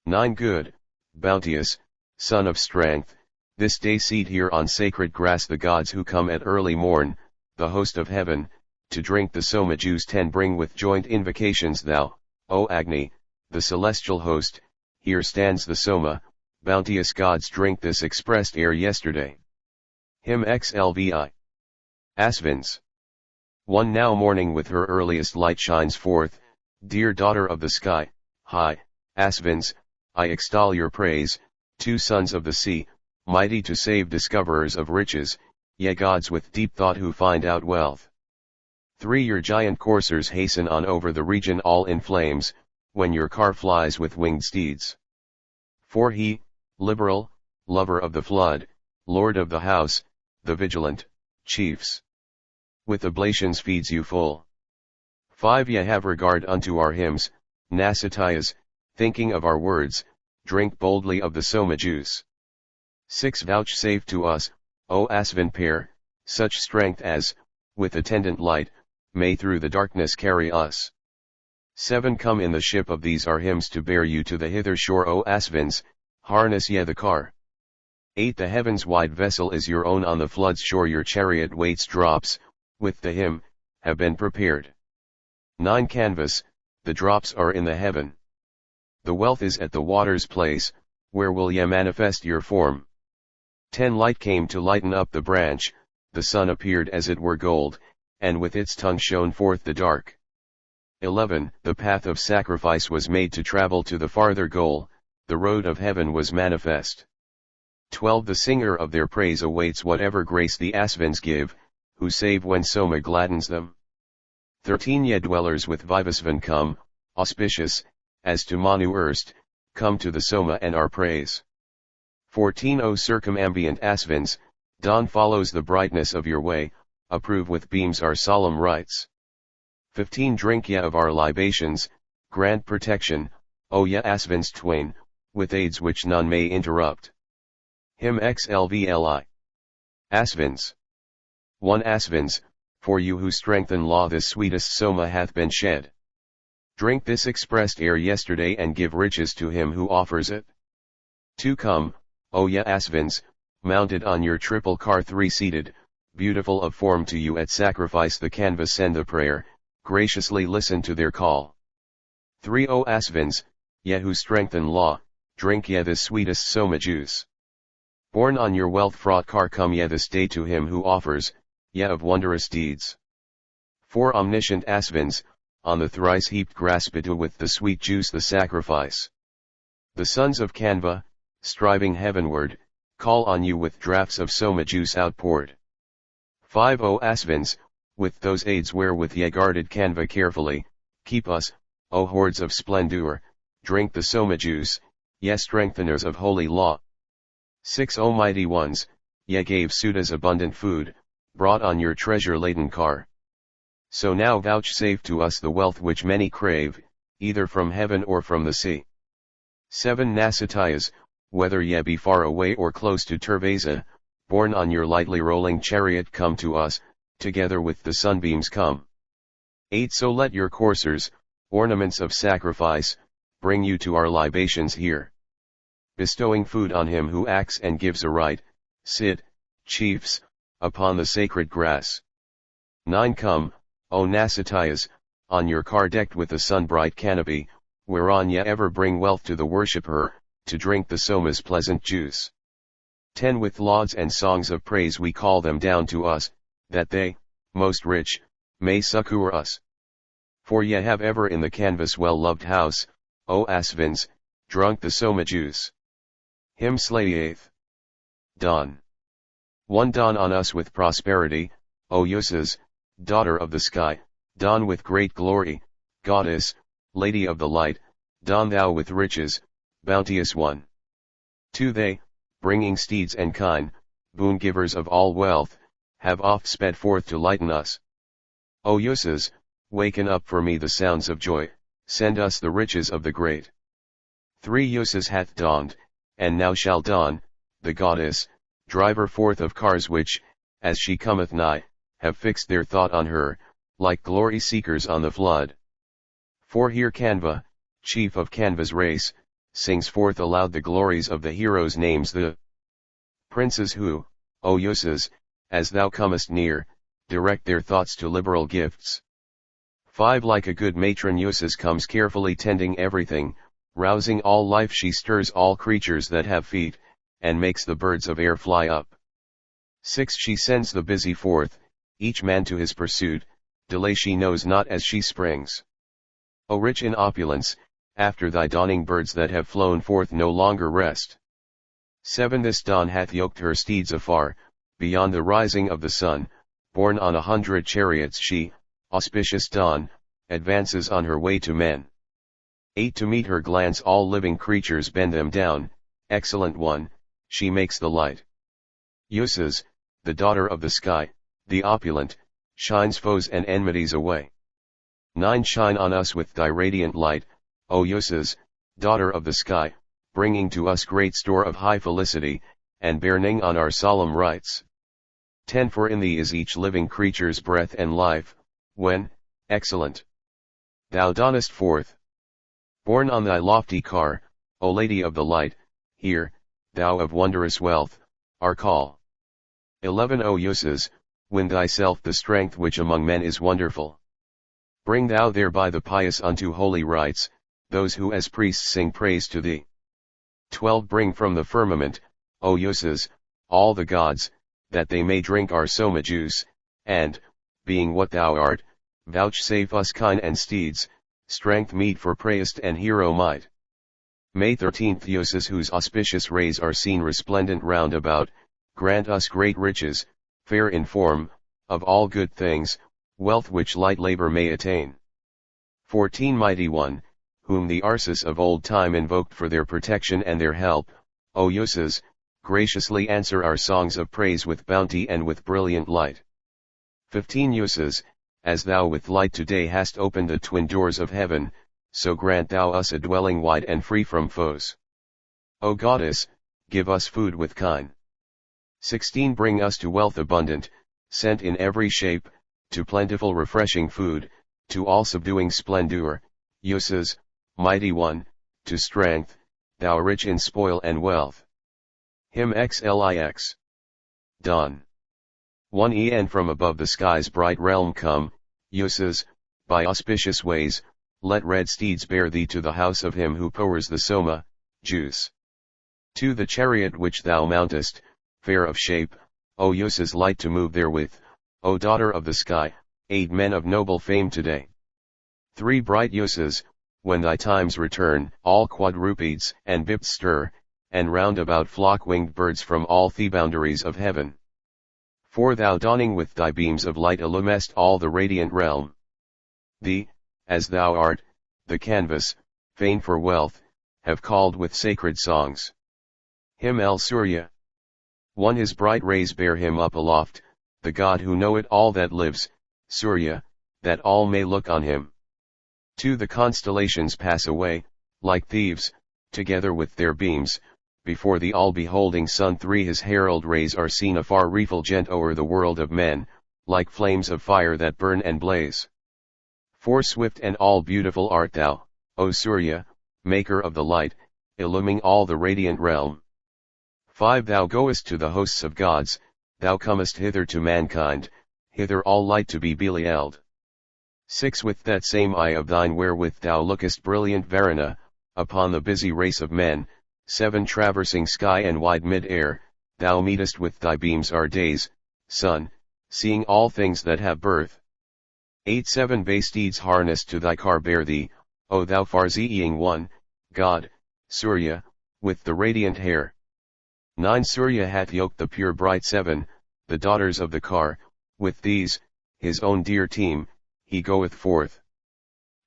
9. Good, bounteous, son of strength, this day seat here on sacred grass the gods who come at early morn, the host of heaven, to drink the Soma juice. 10. Bring with joint invocations thou, O Agni, the celestial host, here stands the Soma, bounteous gods drink this expressed ere yesterday. Hymn XLVI. Asvins. 1. Now morning with her earliest light shines forth, dear daughter of the sky, high, Asvins, I extol your praise, 2. Sons of the sea, mighty to save discoverers of riches, ye gods with deep thought who find out wealth. 3. Your giant coursers hasten on over the region all in flames, when your car flies with winged steeds. 4. He, liberal, lover of the flood, lord of the house, the vigilant, chiefs, with oblations feeds you full. 5. Ye have regard unto our hymns, Nasatiyas, thinking of our words, drink boldly of the Soma juice. 6. Vouchsafe to us, O Asvin pair, such strength as, with attendant light, may through the darkness carry us. 7. Come in the ship of these our hymns to bear you to the hither shore, O Asvins, harness ye the car. 8. The heaven's wide vessel is your own, on the flood's shore your chariot waits drops, with the hymn, have been prepared. 9. Canvas, the drops are in the heaven. The wealth is at the water's place, where will ye manifest your form? 10. Light came to lighten up the branch, the sun appeared as it were gold, and with its tongue shone forth the dark. 11. The path of sacrifice was made to travel to the farther goal, the road of heaven was manifest. 12. The singer of their praise awaits whatever grace the Asvins give, who save when Soma gladdens them. 13. Ye dwellers with Vivasvan come, auspicious, as to Manu erst, come to the Soma and our praise. 14. O circumambient Asvins, dawn follows the brightness of your way, approve with beams our solemn rites. 15. Drink ye of our libations, grant protection, O ye Asvins twain, with aids which none may interrupt. Hymn XLVLI. Asvins. 1. Asvins, for you who strengthen law this sweetest Soma hath been shed. Drink this expressed ere yesterday and give riches to him who offers it. 2. Come, O ye Asvins, mounted on your triple car 3-seated, beautiful of form to you at sacrifice the canvas send the prayer, graciously listen to their call. 3. O Asvins, ye who strengthen law, drink ye this sweetest Soma juice. Borne on your wealth fraught car come ye this day to him who offers, ye of wondrous deeds. 4. Omniscient Asvins, on the thrice heaped grass bedew with the sweet juice the sacrifice. The sons of Kanva, striving heavenward, call on you with draughts of Soma juice outpoured. 5. O Asvins, with those aids wherewith ye guarded Kanva carefully, keep us, O hordes of splendor, drink the Soma juice, ye strengtheners of holy law. 6. O mighty ones, ye gave Sudas abundant food, brought on your treasure-laden car. So now vouchsafe to us the wealth which many crave, either from heaven or from the sea. 7. Nasatiyas, whether ye be far away or close to Turvasa, borne on your lightly rolling chariot come to us, together with the sunbeams come. 8. So let your coursers, ornaments of sacrifice, bring you to our libations here. Bestowing food on him who acts and gives aright, sit, chiefs, upon the sacred grass. 9. Come, O Nasatiyas, on your car decked with the sun-bright canopy, whereon ye ever bring wealth to the worshipper, to drink the Soma's pleasant juice. 10 With lauds and songs of praise we call them down to us, that they, most rich, may succor us. For ye have ever in the canvas well-loved house, O Asvins, drunk the Soma juice. Him slayeth. Dawn. 1 Dawn on us with prosperity, O Ushas, daughter of the sky, dawn with great glory, goddess, lady of the light, dawn thou with riches, bounteous one. 2 They, bringing steeds and kine, boon givers of all wealth, have oft sped forth to lighten us. O Ushas, waken up for me the sounds of joy, send us the riches of the great. 3 Ushas hath dawned, and now shall dawn, the goddess, driver forth of cars which, as she cometh nigh, have fixed their thought on her, like glory seekers on the flood. 4 Here Canva, chief of Canva's race, sings forth aloud the glories of the heroes' names, the princes who, O Ushas, as thou comest near, direct their thoughts to liberal gifts. 5 Like a good matron Ushas comes carefully tending everything, rousing all life she stirs all creatures that have feet, and makes the birds of air fly up. 6 She sends the busy forth, each man to his pursuit, delay she knows not as she springs. O rich in opulence, after thy dawning birds that have flown forth no longer rest. 7 This dawn hath yoked her steeds afar, beyond the rising of the sun, borne on 100 chariots she, auspicious dawn, advances on her way to men. 8 To meet her glance all living creatures bend them down, excellent one, she makes the light. Ushas, the daughter of the sky, the opulent, shines foes and enmities away. 9 Shine on us with thy radiant light, O Ushas, daughter of the sky, bringing to us great store of high felicity, and bearing on our solemn rites. 10 For in thee is each living creature's breath and life, when, excellent, thou dawnest forth. Borne on thy lofty car, O Lady of the Light, hear, thou of wondrous wealth, our call. 11 O Ushas, win thyself the strength which among men is wonderful. Bring thou thereby the pious unto holy rites, those who as priests sing praise to thee. 12 Bring from the firmament, O Ushas, all the gods, that they may drink our Soma juice, and, being what thou art, vouchsafe us kine and steeds, strength meet for praist and hero might. May 13th Ushas, whose auspicious rays are seen resplendent round about, grant us great riches, fair in form, of all good things, wealth which light labor may attain. 14 Mighty One, whom the Arses of old time invoked for their protection and their help, O Ushas, graciously answer our songs of praise with bounty and with brilliant light. 15 Ushas, as thou with light today hast opened the twin doors of heaven, so grant thou us a dwelling wide and free from foes. O Goddess, give us food with kine. 16 Bring us to wealth abundant, sent in every shape, to plentiful refreshing food, to all subduing splendor, Ushas, mighty one, to strength, thou rich in spoil and wealth. Hymn Xlix. Dawn. 1 En from above the sky's bright realm come, Ushas, by auspicious ways, let red steeds bear thee to the house of him who pours the Soma juice. 2 The chariot which thou mountest, fair of shape, O Ushas, light to move therewith, O daughter of the sky, aid men of noble fame today. 3 Bright Ushas, when thy times return, all quadrupeds and bips stir, and round about flock winged birds from all the boundaries of heaven. 4 Thou dawning with thy beams of light illumest all the radiant realm. Thee, as thou art, the canvas, fain for wealth, have called with sacred songs. Hymn El Surya. 1 His bright rays bear him up aloft, the God who knoweth all that lives, Surya, that all may look on him. 2 The constellations pass away, like thieves, together with their beams, before the all-beholding sun. 3 His herald rays are seen afar refulgent o'er the world of men, like flames of fire that burn and blaze. 4 Swift and all-beautiful art thou, O Surya, maker of the light, illuming all the radiant realm. 5 Thou goest to the hosts of gods, thou comest hither to mankind, hither all light to be beheld. 6 With that same eye of thine wherewith thou lookest brilliant Varuna, upon the busy race of men, 7 Traversing sky and wide mid-air, thou meetest with thy beams our days, sun, seeing all things that have birth. 8 7 Bay steeds harnessed to thy car bear thee, O thou far-seeing one, God, Surya, with the radiant hair. 9 Surya hath yoked the pure bright 7, the daughters of the car, with these, his own dear team, he goeth forth.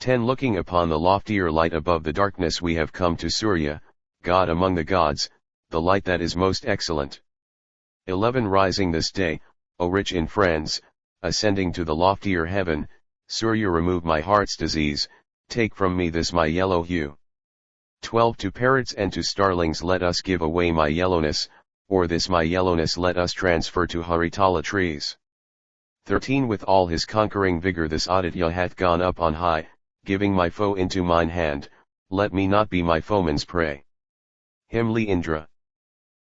10 Looking upon the loftier light above the darkness we have come to Surya, God among the gods, the light that is most excellent. 11 Rising this day, O rich in friends, ascending to the loftier heaven, Surya remove my heart's disease, take from me this my yellow hue. 12 To parrots and to starlings let us give away my yellowness, or this my yellowness let us transfer to Haritala trees. 13 With all his conquering vigor this Aditya hath gone up on high, giving my foe into mine hand, let me not be my foeman's prey. Hymn Indra.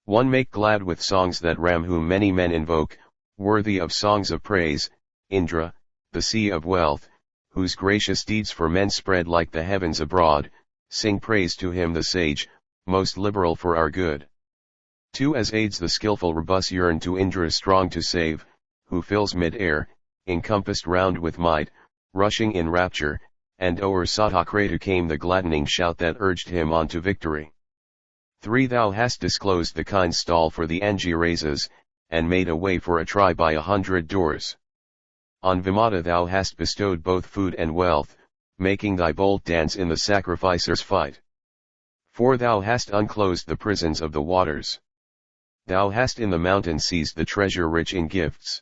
1 Make glad with songs that Ram whom many men invoke, worthy of songs of praise, Indra, the sea of wealth, whose gracious deeds for men spread like the heavens abroad, sing praise to him the sage, most liberal for our good. 2 As aids the skillful robust yearn to Indra strong to save, who fills mid-air, encompassed round with might, rushing in rapture, and o'er Satakrata came the gladdening shout that urged him on to victory. 3 Thou hast disclosed the kind stall for the Angirasas, and made a way for a tribe by 100 doors. On Vimata thou hast bestowed both food and wealth, making thy bold dance in the sacrificers' fight. 4 Thou hast unclosed the prisons of the waters. Thou hast in the mountains seized the treasure rich in gifts.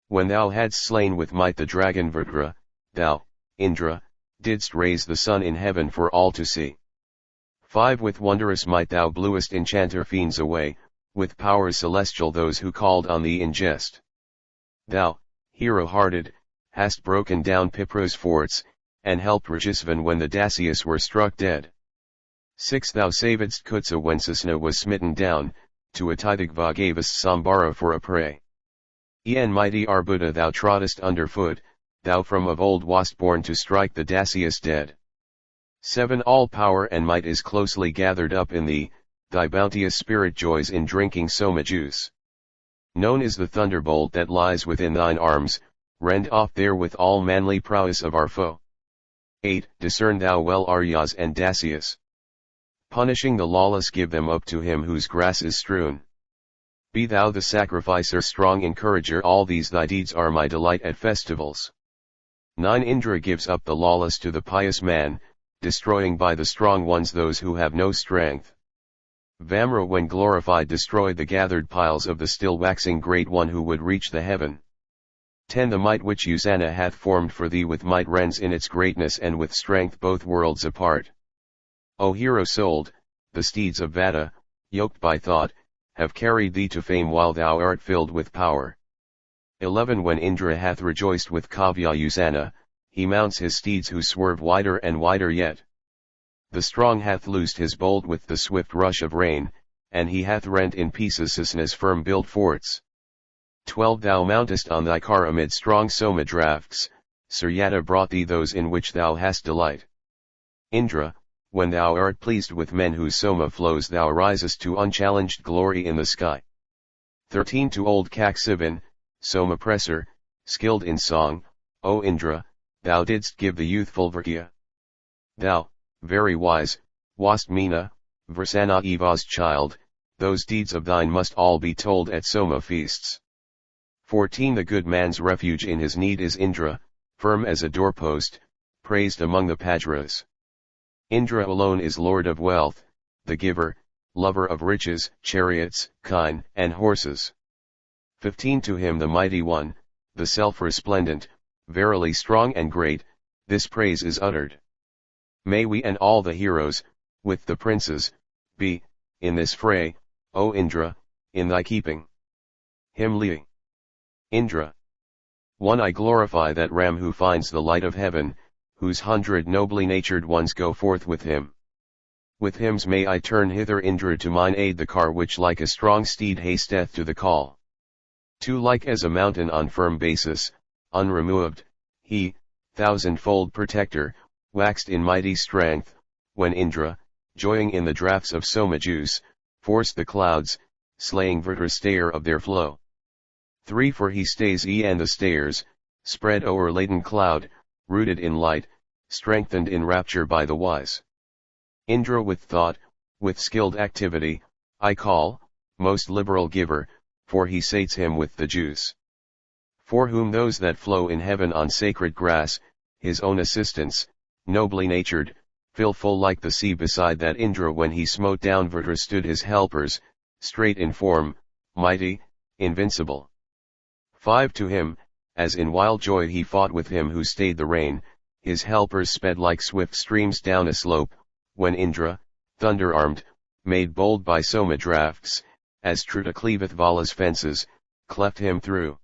When thou hadst slain with might the dragon Vritra, thou, Indra, didst raise the sun in heaven for all to see. 5 With wondrous might thou blewest enchanter fiends away, with powers celestial those who called on thee in jest. Thou, hero-hearted, hast broken down Pipra's forts, and helped Rajasvan when the Dasyus were struck dead. 6 Thou savedst Kutsa when Sasna was smitten down, to Atithagva gavest Sambara for a prey. En mighty Arbuda thou troddest underfoot, thou from of old wast born to strike the Dasyus dead. 7 All power and might is closely gathered up in thee, thy bounteous spirit joys in drinking Soma juice. Known is the thunderbolt that lies within thine arms, rend off therewith all manly prowess of our foe. 8 Discern thou well Aryas and Dasyus. Punishing the lawless give them up to him whose grass is strewn. Be thou the sacrificer strong encourager all these thy deeds are my delight at festivals. 9 Indra gives up the lawless to the pious man, destroying by the strong ones those who have no strength. Vamra when glorified destroyed the gathered piles of the still waxing great one who would reach the heaven. 10 The might which Usana hath formed for thee with might rends in its greatness and with strength both worlds apart. O hero souled, the steeds of Veda, yoked by thought, have carried thee to fame while thou art filled with power. 11 When Indra hath rejoiced with Kavya Usana, he mounts his steeds who swerve wider and wider yet. The strong hath loosed his bolt with the swift rush of rain, and he hath rent in pieces Sasna's firm-built forts. 12 Thou mountest on thy car amid strong Soma drafts, Suryata brought thee those in which thou hast delight. Indra, when thou art pleased with men whose Soma flows thou risest to unchallenged glory in the sky. 13 To old Kaksivan, Soma presser, skilled in song, O Indra, thou didst give the youthful Vritra. Thou, very wise, wast Meena, Varsana Eva's child, those deeds of thine must all be told at Soma feasts. 14 The good man's refuge in his need is Indra, firm as a doorpost, praised among the Pajras. Indra alone is lord of wealth, the giver, lover of riches, chariots, kine, and horses. 15 To him the mighty one, the self-resplendent, verily strong and great, this praise is uttered. May we and all the heroes, with the princes, be, in this fray, O Indra, in thy keeping. Hymn Indra. 1 I glorify that Ram who finds the light of heaven, whose 100 nobly natured ones go forth with him. With hymns may I turn hither Indra to mine aid the car which like a strong steed hasteth to the call. 2 Like as a mountain on firm basis, unremoved, he, thousandfold protector, waxed in mighty strength, when Indra, joying in the draughts of Soma juice, forced the clouds, slaying Vritra stayer of their flow. 3 For he stays and the stayers, spread o'er laden cloud, rooted in light, strengthened in rapture by the wise. Indra with thought, with skilled activity, I call, most liberal giver, for he sates him with the juice. For whom those that flow in heaven on sacred grass, his own assistants, nobly natured, fill full like the sea beside that Indra when he smote down Vritra stood his helpers, straight in form, mighty, invincible. 5 To him, as in wild joy he fought with him who stayed the rain, his helpers sped like swift streams down a slope, when Indra, thunder-armed, made bold by Soma drafts, as Truta cleaveth Vala's fences, cleft him through.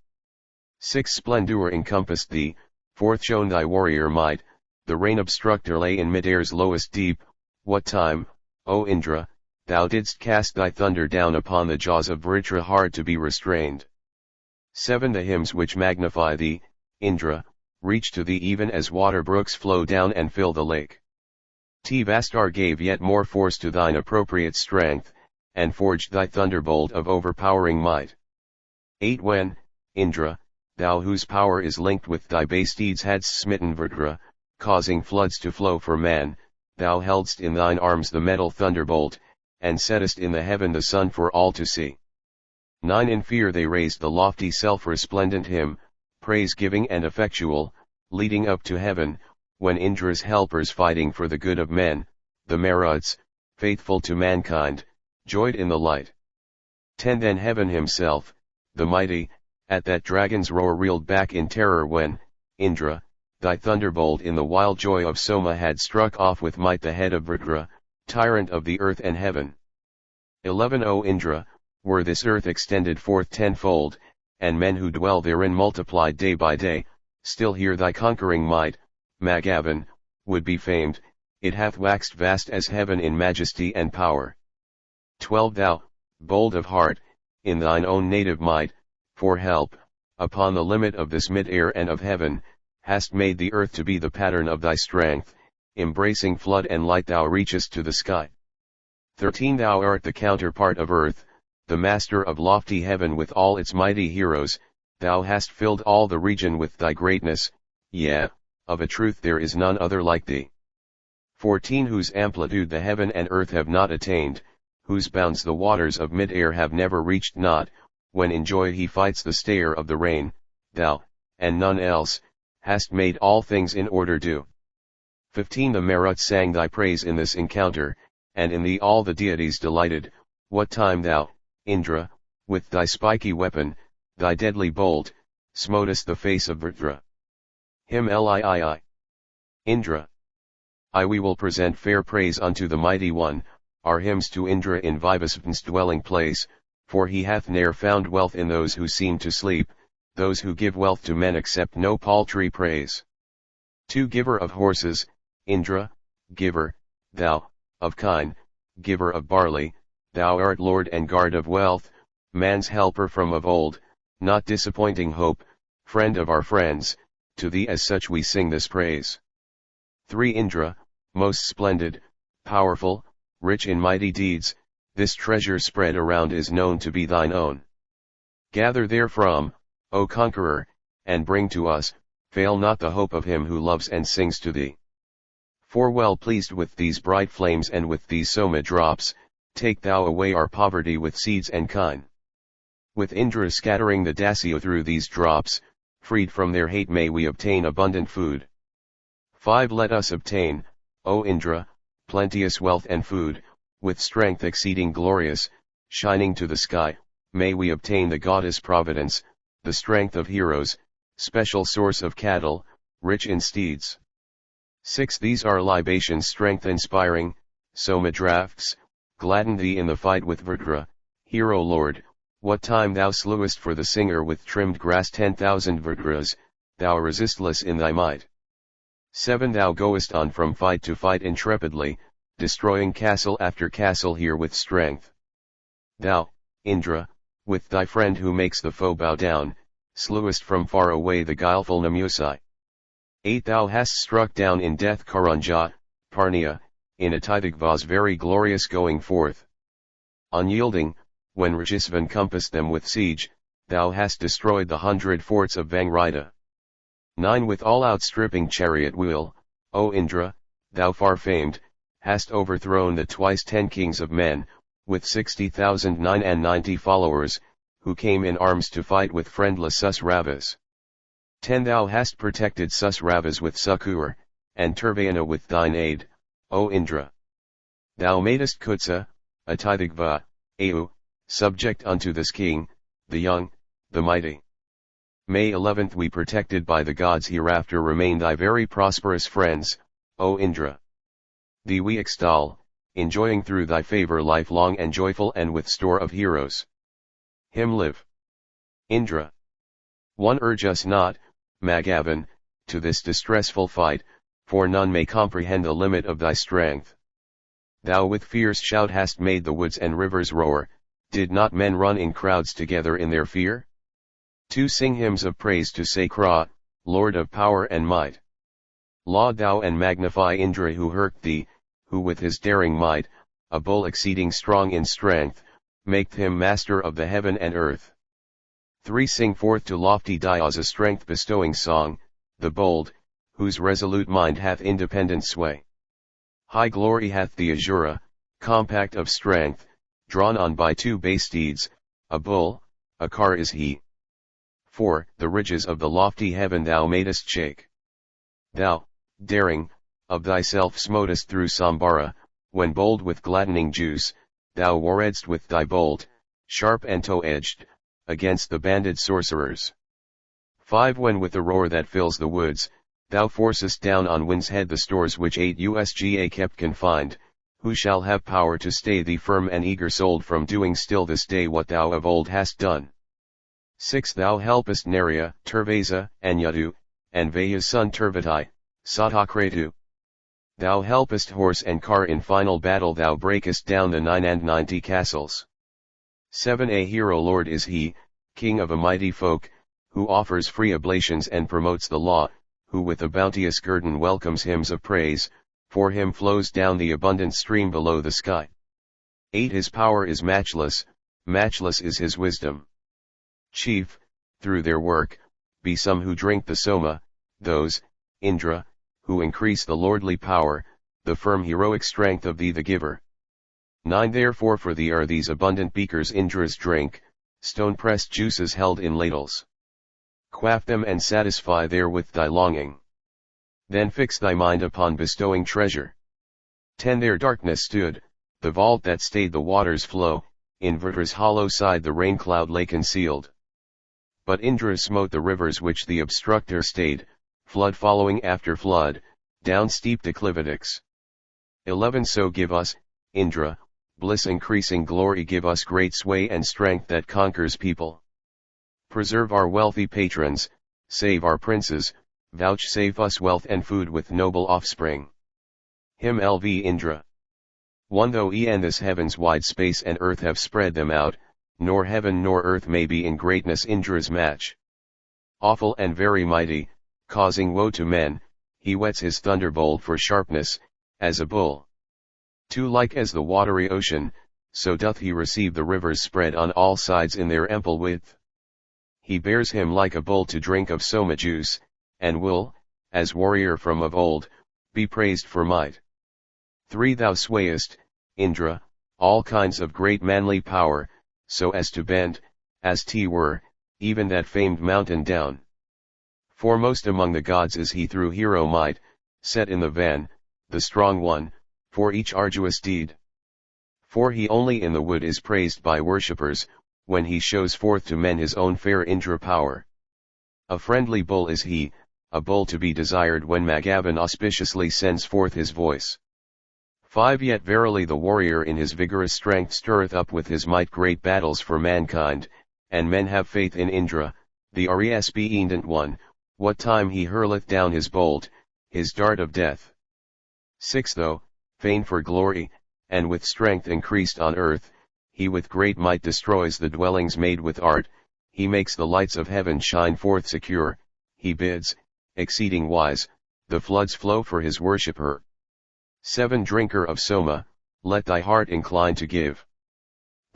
6 Splendor encompassed thee, forth shone thy warrior might, the rain obstructor lay in mid-air's lowest deep, what time, O Indra, thou didst cast thy thunder down upon the jaws of Vritra hard to be restrained. 7 The hymns which magnify thee, Indra, reach to thee even as water brooks flow down and fill the lake. Vastar gave yet more force to thine appropriate strength, and forged thy thunderbolt of overpowering might. 8 When, Indra, thou whose power is linked with thy base deeds hadst smitten Vritra, causing floods to flow for man, thou heldst in thine arms the metal thunderbolt, and settest in the heaven the sun for all to see. 9 In fear they raised the lofty self-resplendent hymn, praise-giving and effectual, leading up to heaven, when Indra's helpers fighting for the good of men, the Maruts, faithful to mankind, joyed in the light. 10 Then heaven himself, the mighty, at that dragon's roar reeled back in terror when, Indra, thy thunderbolt in the wild joy of Soma had struck off with might the head of Vritra, tyrant of the earth and heaven. 11 O Indra, were this earth extended forth tenfold, and men who dwell therein multiplied day by day, still here thy conquering might, Magavan, would be famed, it hath waxed vast as heaven in majesty and power. 12 Thou, bold of heart, in thine own native might, for help, upon the limit of this mid-air and of heaven, hast made the earth to be the pattern of thy strength, embracing flood and light thou reachest to the sky. 13 Thou art the counterpart of earth, the master of lofty heaven with all its mighty heroes, thou hast filled all the region with thy greatness, yea, of a truth there is none other like thee. 14 Whose amplitude the heaven and earth have not attained, whose bounds the waters of mid-air have never reached not, when in joy he fights the stayer of the rain, thou, and none else, hast made all things in order due. 15 The Maruts sang thy praise in this encounter, and in thee all the deities delighted, what time thou, Indra, with thy spiky weapon, thy deadly bolt, smotest the face of Vritra. Hymn Lii. Indra. We will present fair praise unto the Mighty One, our hymns to Indra in Visvas' dwelling place, for he hath ne'er found wealth in those who seem to sleep, those who give wealth to men accept no paltry praise. 2 Giver of horses, Indra, giver, thou, of kine, giver of barley, thou art lord and guard of wealth, man's helper from of old, not disappointing hope, friend of our friends, to thee as such we sing this praise. 3 Indra, most splendid, powerful, rich in mighty deeds, this treasure spread around is known to be thine own. Gather therefrom, O conqueror, and bring to us, fail not the hope of him who loves and sings to thee. 4 Well pleased with these bright flames and with these Soma drops, take thou away our poverty with seeds and kine. With Indra scattering the Dasyus through these drops, freed from their hate may we obtain abundant food. 5 Let us obtain, O Indra, plenteous wealth and food, with strength exceeding glorious, shining to the sky, may we obtain the goddess Providence, the strength of heroes, special source of cattle, rich in steeds. 6 These are libations strength inspiring, Soma drafts, gladden thee in the fight with Vritra, hero lord, what time thou slewest for the singer with trimmed grass 10,000 Vritras, thou resistless in thy might. 7 Thou goest on from fight to fight intrepidly, destroying castle after castle here with strength. Thou, Indra, with thy friend who makes the foe bow down, slewest from far away the guileful Namusi. 8 Thou hast struck down in death Karanja, Parnia, in a Titigvas very glorious going forth. Unyielding, when Rajasvan compassed them with siege, thou hast destroyed the 100 forts of Vangrida. 9 With all outstripping chariot wheel, O Indra, thou far famed, hast overthrown the twice 10 kings of men, with 60,990 followers, who came in arms to fight with friendless Susravas. 10 Thou hast protected Susravas with succor, and Turvayana with thine aid, O Indra. Thou madest Kutsa, Atithagva, Au, subject unto this king, the young, the mighty. May 11th We protected by the gods hereafter remain thy very prosperous friends, O Indra. Thee we extol, enjoying through thy favor lifelong and joyful and with store of heroes. Him live. Indra. 1 Urge us not, Magavan, to this distressful fight, for none may comprehend the limit of thy strength. Thou with fierce shout hast made the woods and rivers roar, did not men run in crowds together in their fear? 2 Sing hymns of praise to Sakra, Lord of power and might. Laud thou and magnify Indra who hurt thee, who with his daring might, a bull exceeding strong in strength, maketh him master of the heaven and earth. 3 Sing forth to lofty Dasyus a strength bestowing song, the bold, whose resolute mind hath independent sway. High glory hath the Azura, compact of strength, drawn on by 2 bay steeds, a bull, a car is he. 4 The ridges of the lofty heaven thou madest shake. Thou, daring, of thyself smotest through Sambara, when bold with gladdening juice, thou warredst with thy bolt, sharp and toe-edged, against the banded sorcerers. 5 When with the roar that fills the woods, thou forcest down on wind's head the stores which 8 Usga kept confined, who shall have power to stay thee firm and eager-souled from doing still this day what thou of old hast done. 6 Thou helpest Narya, Turvasa, and Yadu, and Vayu's son Turvatai, Satakratu. Thou helpest horse and car in final battle, thou breakest down the 99 castles. 7 A hero lord is he, king of a mighty folk, who offers free oblations and promotes the law, who with a bounteous guerdon welcomes hymns of praise, for him flows down the abundant stream below the sky. 8 His power is matchless, matchless is his wisdom. Chief, through their work, be some who drink the Soma, those, Indra, who increase the lordly power, the firm heroic strength of thee the giver. 9 Therefore for thee are these abundant beakers Indra's drink, stone-pressed juices held in ladles. Quaff them and satisfy therewith thy longing. Then fix thy mind upon bestowing treasure. 10 There darkness stood, the vault that stayed the water's flow, in Vritra's hollow side the rain cloud lay concealed. But Indra smote the rivers which the obstructor stayed, flood following after flood, down steep declivities. 11 So give us, Indra, bliss increasing glory, give us great sway and strength that conquers people. Preserve our wealthy patrons, save our princes, vouchsafe us wealth and food with noble offspring. Him Lv Indra. 1 Though and this heaven's wide space and earth have spread them out, nor heaven nor earth may be in greatness Indra's match. Awful and very mighty, causing woe to men, he whets his thunderbolt for sharpness, as a bull. 2 Like as the watery ocean, so doth he receive the rivers spread on all sides in their ample width. He bears him like a bull to drink of Soma juice, and will, as warrior from of old, be praised for might. 3 Thou swayest, Indra, all kinds of great manly power, so as to bend, as 't were, even that famed mountain down. Foremost among the gods is he through hero might, set in the van, the strong one, for each arduous deed. 4 He only in the wood is praised by worshippers, when he shows forth to men his own fair Indra power. A friendly bull is he, a bull to be desired when Magavan auspiciously sends forth his voice. 5 Yet verily the warrior in his vigorous strength stirreth up with his might great battles for mankind, and men have faith in Indra, the resplendent one, what time he hurleth down his bolt, his dart of death. 6 Though, fain for glory, and with strength increased on earth, he with great might destroys the dwellings made with art, he makes the lights of heaven shine forth secure, he bids, exceeding wise, the floods flow for his worshipper. 7 Drinker of Soma, let thy heart incline to give.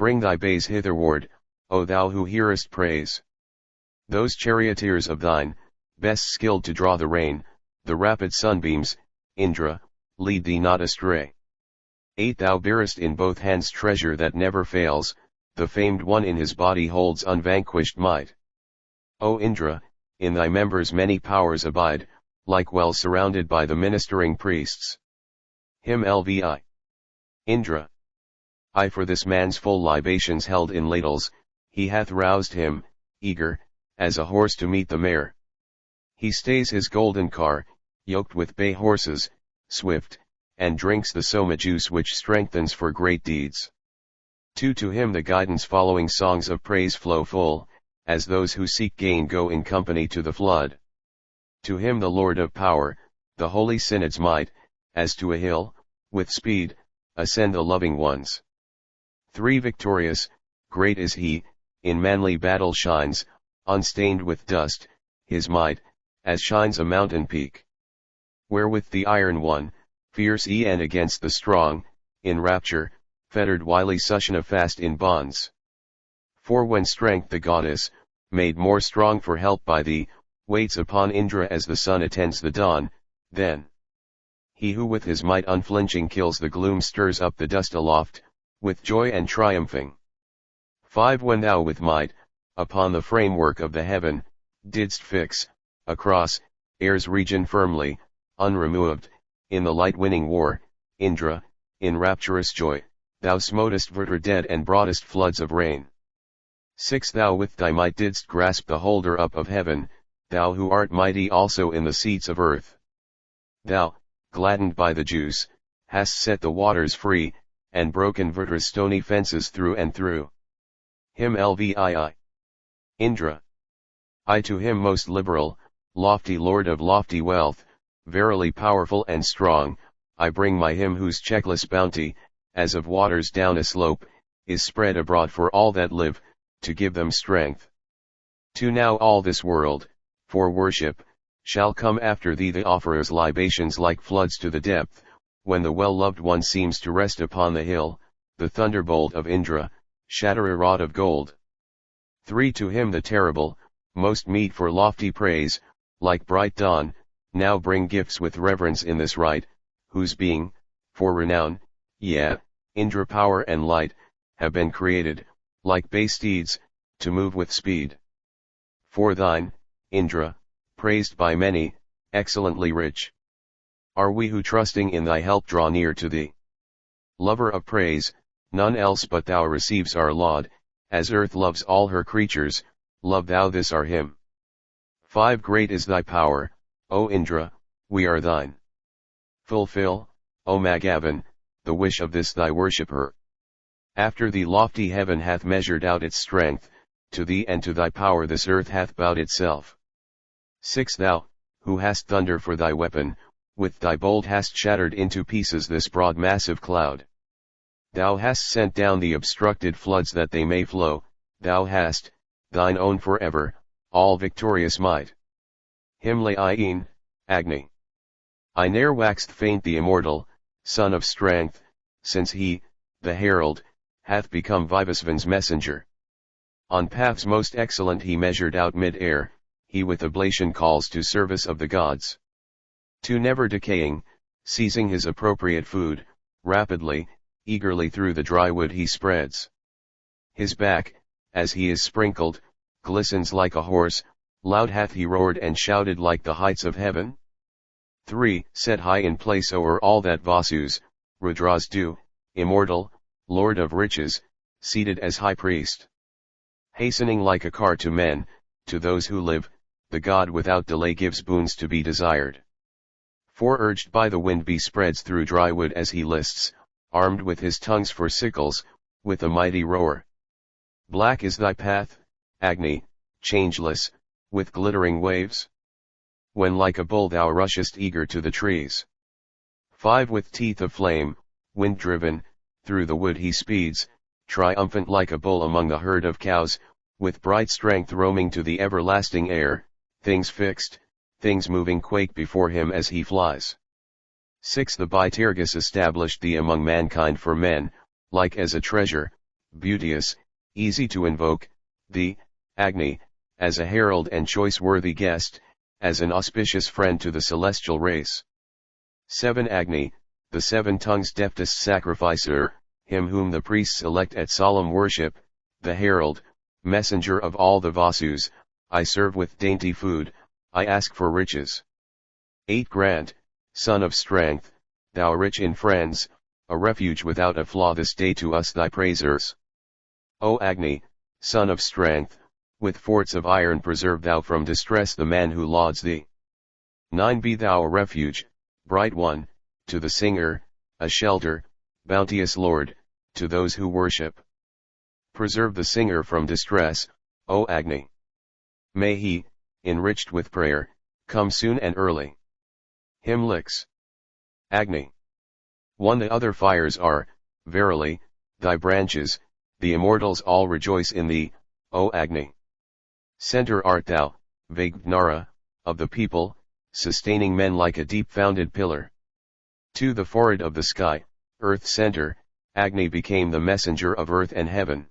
Bring thy bays hitherward, O thou who hearest praise. Those charioteers of thine, best skilled to draw the rein, the rapid sunbeams, Indra, lead thee not astray. 8 Thou bearest in both hands treasure that never fails, the famed one in his body holds unvanquished might. O Indra, in thy members many powers abide, like wells surrounded by the ministering priests. Hymn Lvi. Indra. I for this man's full libations held in ladles, he hath roused him, eager, as a horse to meet the mare. He stays his golden car, yoked with bay horses, swift, and drinks the Soma juice which strengthens for great deeds. 2 To him the guidance following songs of praise flow full, as those who seek gain go in company to the flood. To him the Lord of power, the holy synods might, as to a hill, with speed, ascend the loving ones. 3 Victorious, great is he, in manly battle shines, unstained with dust, his might, as shines a mountain peak. Wherewith the iron one, fierce and against the strong, in rapture, fettered wily Sushna fast in bonds. For when strength the goddess, made more strong for help by thee, waits upon Indra as the sun attends the dawn, then he who with his might unflinching kills the gloom stirs up the dust aloft, with joy and triumphing. 5 When thou with might, upon the framework of the heaven, didst fix, across, air's region firmly, unremoved, in the light-winning war, Indra, in rapturous joy, thou smotest Vritra dead and broughtest floods of rain. 6 Thou with thy might didst grasp the holder up of heaven, thou who art mighty also in the seats of earth. Thou, gladdened by the juice, hast set the waters free, and broken Vritra's stony fences through and through. Hymn Lvii. Indra. I to him most liberal, lofty lord of lofty wealth, verily powerful and strong, I bring my hymn whose checkless bounty, as of waters down a slope, is spread abroad for all that live, to give them strength. To now all this world, for worship, shall come after thee the offerer's libations like floods to the depth, when the well-loved one seems to rest upon the hill, the thunderbolt of Indra, shatter a rod of gold. 3 To him the terrible, most meet for lofty praise, like bright dawn, now bring gifts with reverence in this rite, whose being, for renown, Indra power and light, have been created, like bay steeds, to move with speed. For thine, Indra, praised by many, excellently rich, are we who trusting in thy help draw near to thee. Lover of praise, none else but thou receives our laud, as earth loves all her creatures, love thou this our hymn. 5 Great is thy power, O Indra, we are thine. Fulfill, O Magavan, the wish of this thy worshipper. After thee lofty heaven hath measured out its strength, to thee and to thy power this earth hath bowed itself. 6 Thou, who hast thunder for thy weapon, with thy bolt hast shattered into pieces this broad massive cloud. Thou hast sent down the obstructed floods that they may flow, thou hast, thine own forever, all victorious might. Hymn Lain, Agni. I ne'er waxed faint the immortal, son of strength, since he, the herald, hath become Visvas's messenger. On paths most excellent he measured out mid-air, he with oblation calls to service of the gods. To never decaying, seizing his appropriate food, rapidly, eagerly through the dry wood he spreads. His back, as he is sprinkled, glistens like a horse, loud hath he roared and shouted like the heights of heaven. 3 Set high in place o'er all that Dasyus, Rudras do, immortal, lord of riches, seated as high priest. Hastening like a car to men, to those who live, the god without delay gives boons to be desired. 4 Urged by the wind he spreads through dry wood as he lists, armed with his tongues for sickles, with a mighty roar. Black is thy path, Agni, changeless, with glittering waves. When like a bull thou rushest eager to the trees. 5 With teeth of flame, wind-driven, through the wood he speeds, triumphant like a bull among the herd of cows, with bright strength roaming to the everlasting air, things fixed, things moving quake before him as he flies. 6 The Bitergus established thee among mankind for men, like as a treasure, beauteous, easy to invoke, the Agni, as a herald and choice-worthy guest, as an auspicious friend to the celestial race. 7 Agni, the 7 tongues deftest sacrificer, him whom the priests elect at solemn worship, the herald, messenger of all the Vasus, I serve with dainty food, I ask for riches. 8 Grant, son of strength, thou rich in friends, a refuge without a flaw this day to us thy praisers. O Agni, son of strength, with forts of iron preserve thou from distress the man who lauds thee. 9 Be thou a refuge, bright one, to the singer, a shelter, bounteous Lord, to those who worship. Preserve the singer from distress, O Agni. May he, enriched with prayer, come soon and early. Hymn licks. Agni. 1 The other fires are, verily, thy branches, the immortals all rejoice in thee, O Agni. Center art thou, Vagnara, of the people, sustaining men like a deep-founded pillar. 2 The forehead of the sky, earth center, Agni became the messenger of earth and heaven.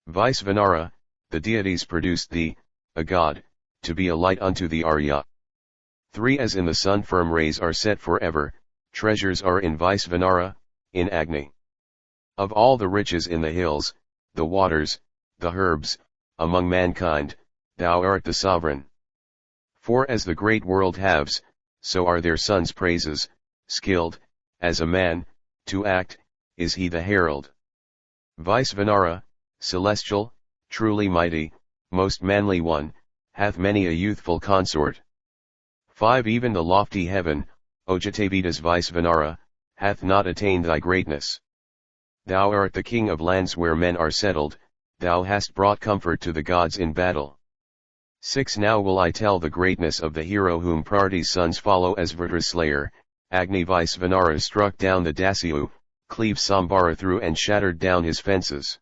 Visvanara, the deities produced thee, a god, to be a light unto the Arya. 3 As in the sun firm rays are set forever, treasures are in Visvanara, in Agni. Of all the riches in the hills, the waters, the herbs, among mankind, thou art the sovereign. 4 As the great world haves, so are their sons' praises, skilled, as a man, to act, is he the herald. Visvanara, celestial, truly mighty, most manly one, hath many a youthful consort. 5 Even the lofty heaven, Ojatavidas Visvanara, hath not attained thy greatness. Thou art the king of lands where men are settled, thou hast brought comfort to the gods in battle. 6 Now will I tell the greatness of the hero whom Prarti's sons follow as Vritra's slayer. Agni Visvanara struck down the Dasyus, cleaved Sambara through and shattered down his fences.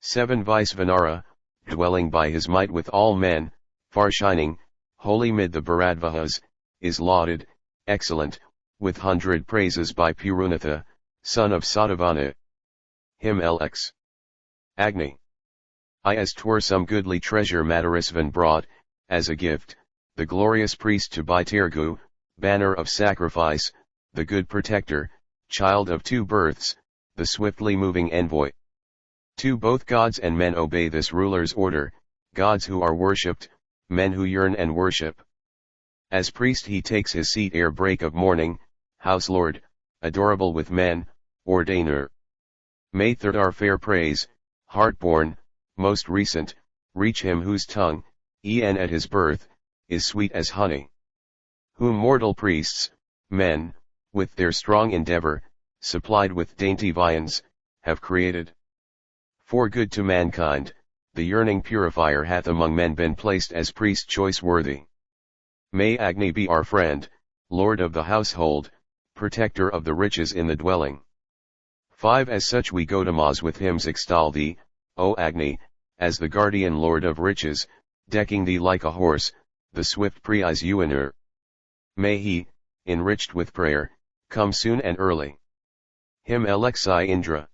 7 Visvanara, dwelling by his might with all men, far shining, holy mid the Bharadvahas, is lauded, excellent, with 100 praises by Purunatha, son of Sadavana. Hymn LX. Agni. I as 'twere some goodly treasure Madarasvan brought, as a gift, the glorious priest to Bhaitergu, banner of sacrifice, the good protector, child of 2 births, the swiftly moving envoy. 2 Both gods and men obey this ruler's order, gods who are worshipped, men who yearn and worship. As priest he takes his seat ere break of morning, house lord, adorable with men, ordainer. May third our fair praise, heart-born, most recent, reach him whose tongue, e'en at his birth, is sweet as honey. Whom mortal priests, men, with their strong endeavor, supplied with dainty viands, have created. For good to mankind, the yearning purifier hath among men been placed as priest choice-worthy. May Agni be our friend, lord of the household, protector of the riches in the dwelling. 5 As such we Gotams with hymns extol thee, O Agni, as the guardian lord of riches, decking thee like a horse, the swift prize Uaner. May he, enriched with prayer, come soon and early. Hymn Alexi Indra.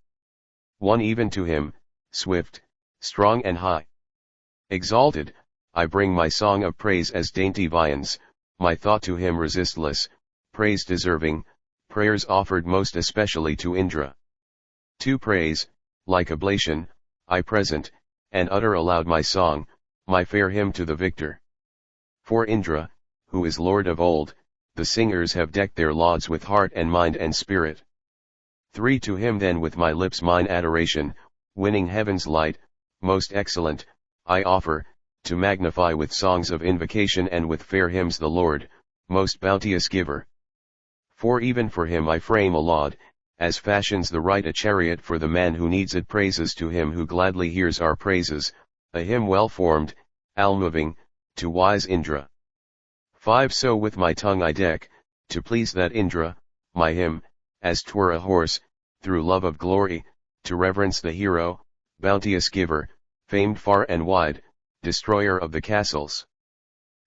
1 Even to him, swift, strong and high. Exalted, I bring my song of praise as dainty viands, my thought to him resistless, praise deserving, prayers offered most especially to Indra. 2 Praise, like oblation, I present, and utter aloud my song, my fair hymn to the victor. For Indra, who is Lord of old, the singers have decked their lauds with heart and mind and spirit. 3 To him then with my lips mine adoration, winning heaven's light, most excellent, I offer, to magnify with songs of invocation and with fair hymns the Lord, most bounteous giver. 4 Even for him I frame a laud, as fashions the right a chariot for the man who needs it, praises to him who gladly hears our praises, a hymn well formed, all-moving, to wise Indra. 5 So with my tongue I deck, to please that Indra, my hymn, as 'twere a horse, through love of glory, to reverence the hero, bounteous giver, famed far and wide, destroyer of the castles.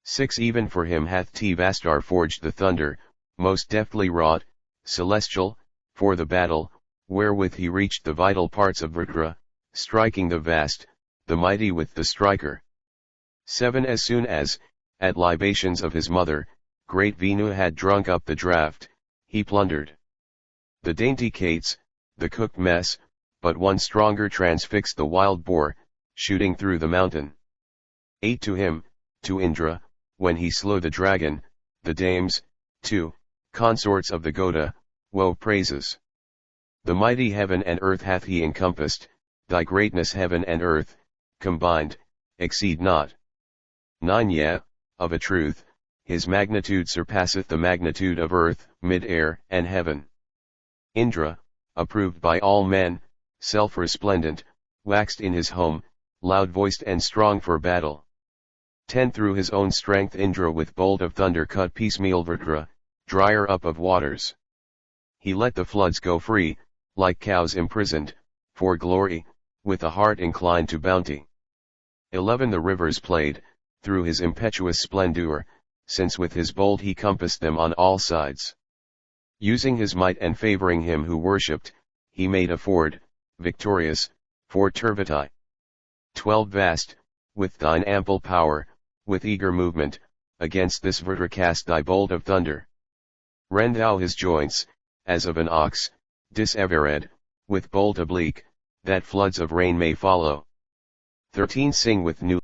6 Even for him hath Vastar forged the thunder, most deftly wrought, celestial, for the battle, wherewith he reached the vital parts of Vritra, striking the vast, the mighty with the striker. 7 As soon as, at libations of his mother, great Venu had drunk up the draught, he plundered the dainty cates, the cooked mess, but one stronger transfixed the wild boar, shooting through the mountain. 8 To him, to Indra, when he slew the dragon, the dames, 2, consorts of the Goda, wove praises. The mighty heaven and earth hath he encompassed, thy greatness heaven and earth, combined, exceed not. 9 Yea, of a truth, his magnitude surpasseth the magnitude of earth, mid-air, and heaven. Indra, approved by all men, self-resplendent, waxed in his home, loud-voiced and strong for battle. 10 Through his own strength Indra with bolt of thunder cut piecemeal Vritra, dryer up of waters. He let the floods go free, like cows imprisoned, for glory, with a heart inclined to bounty. 11 The rivers played, through his impetuous splendor, since with his bolt he compassed them on all sides. Using his might and favoring him who worshipped, he made a ford, victorious, for Turvetai. 12 Vast, with thine ample power, with eager movement, against this Vritra cast thy bolt of thunder. Rend thou his joints, as of an ox, disevered, with bolt oblique, that floods of rain may follow. 13 Sing with new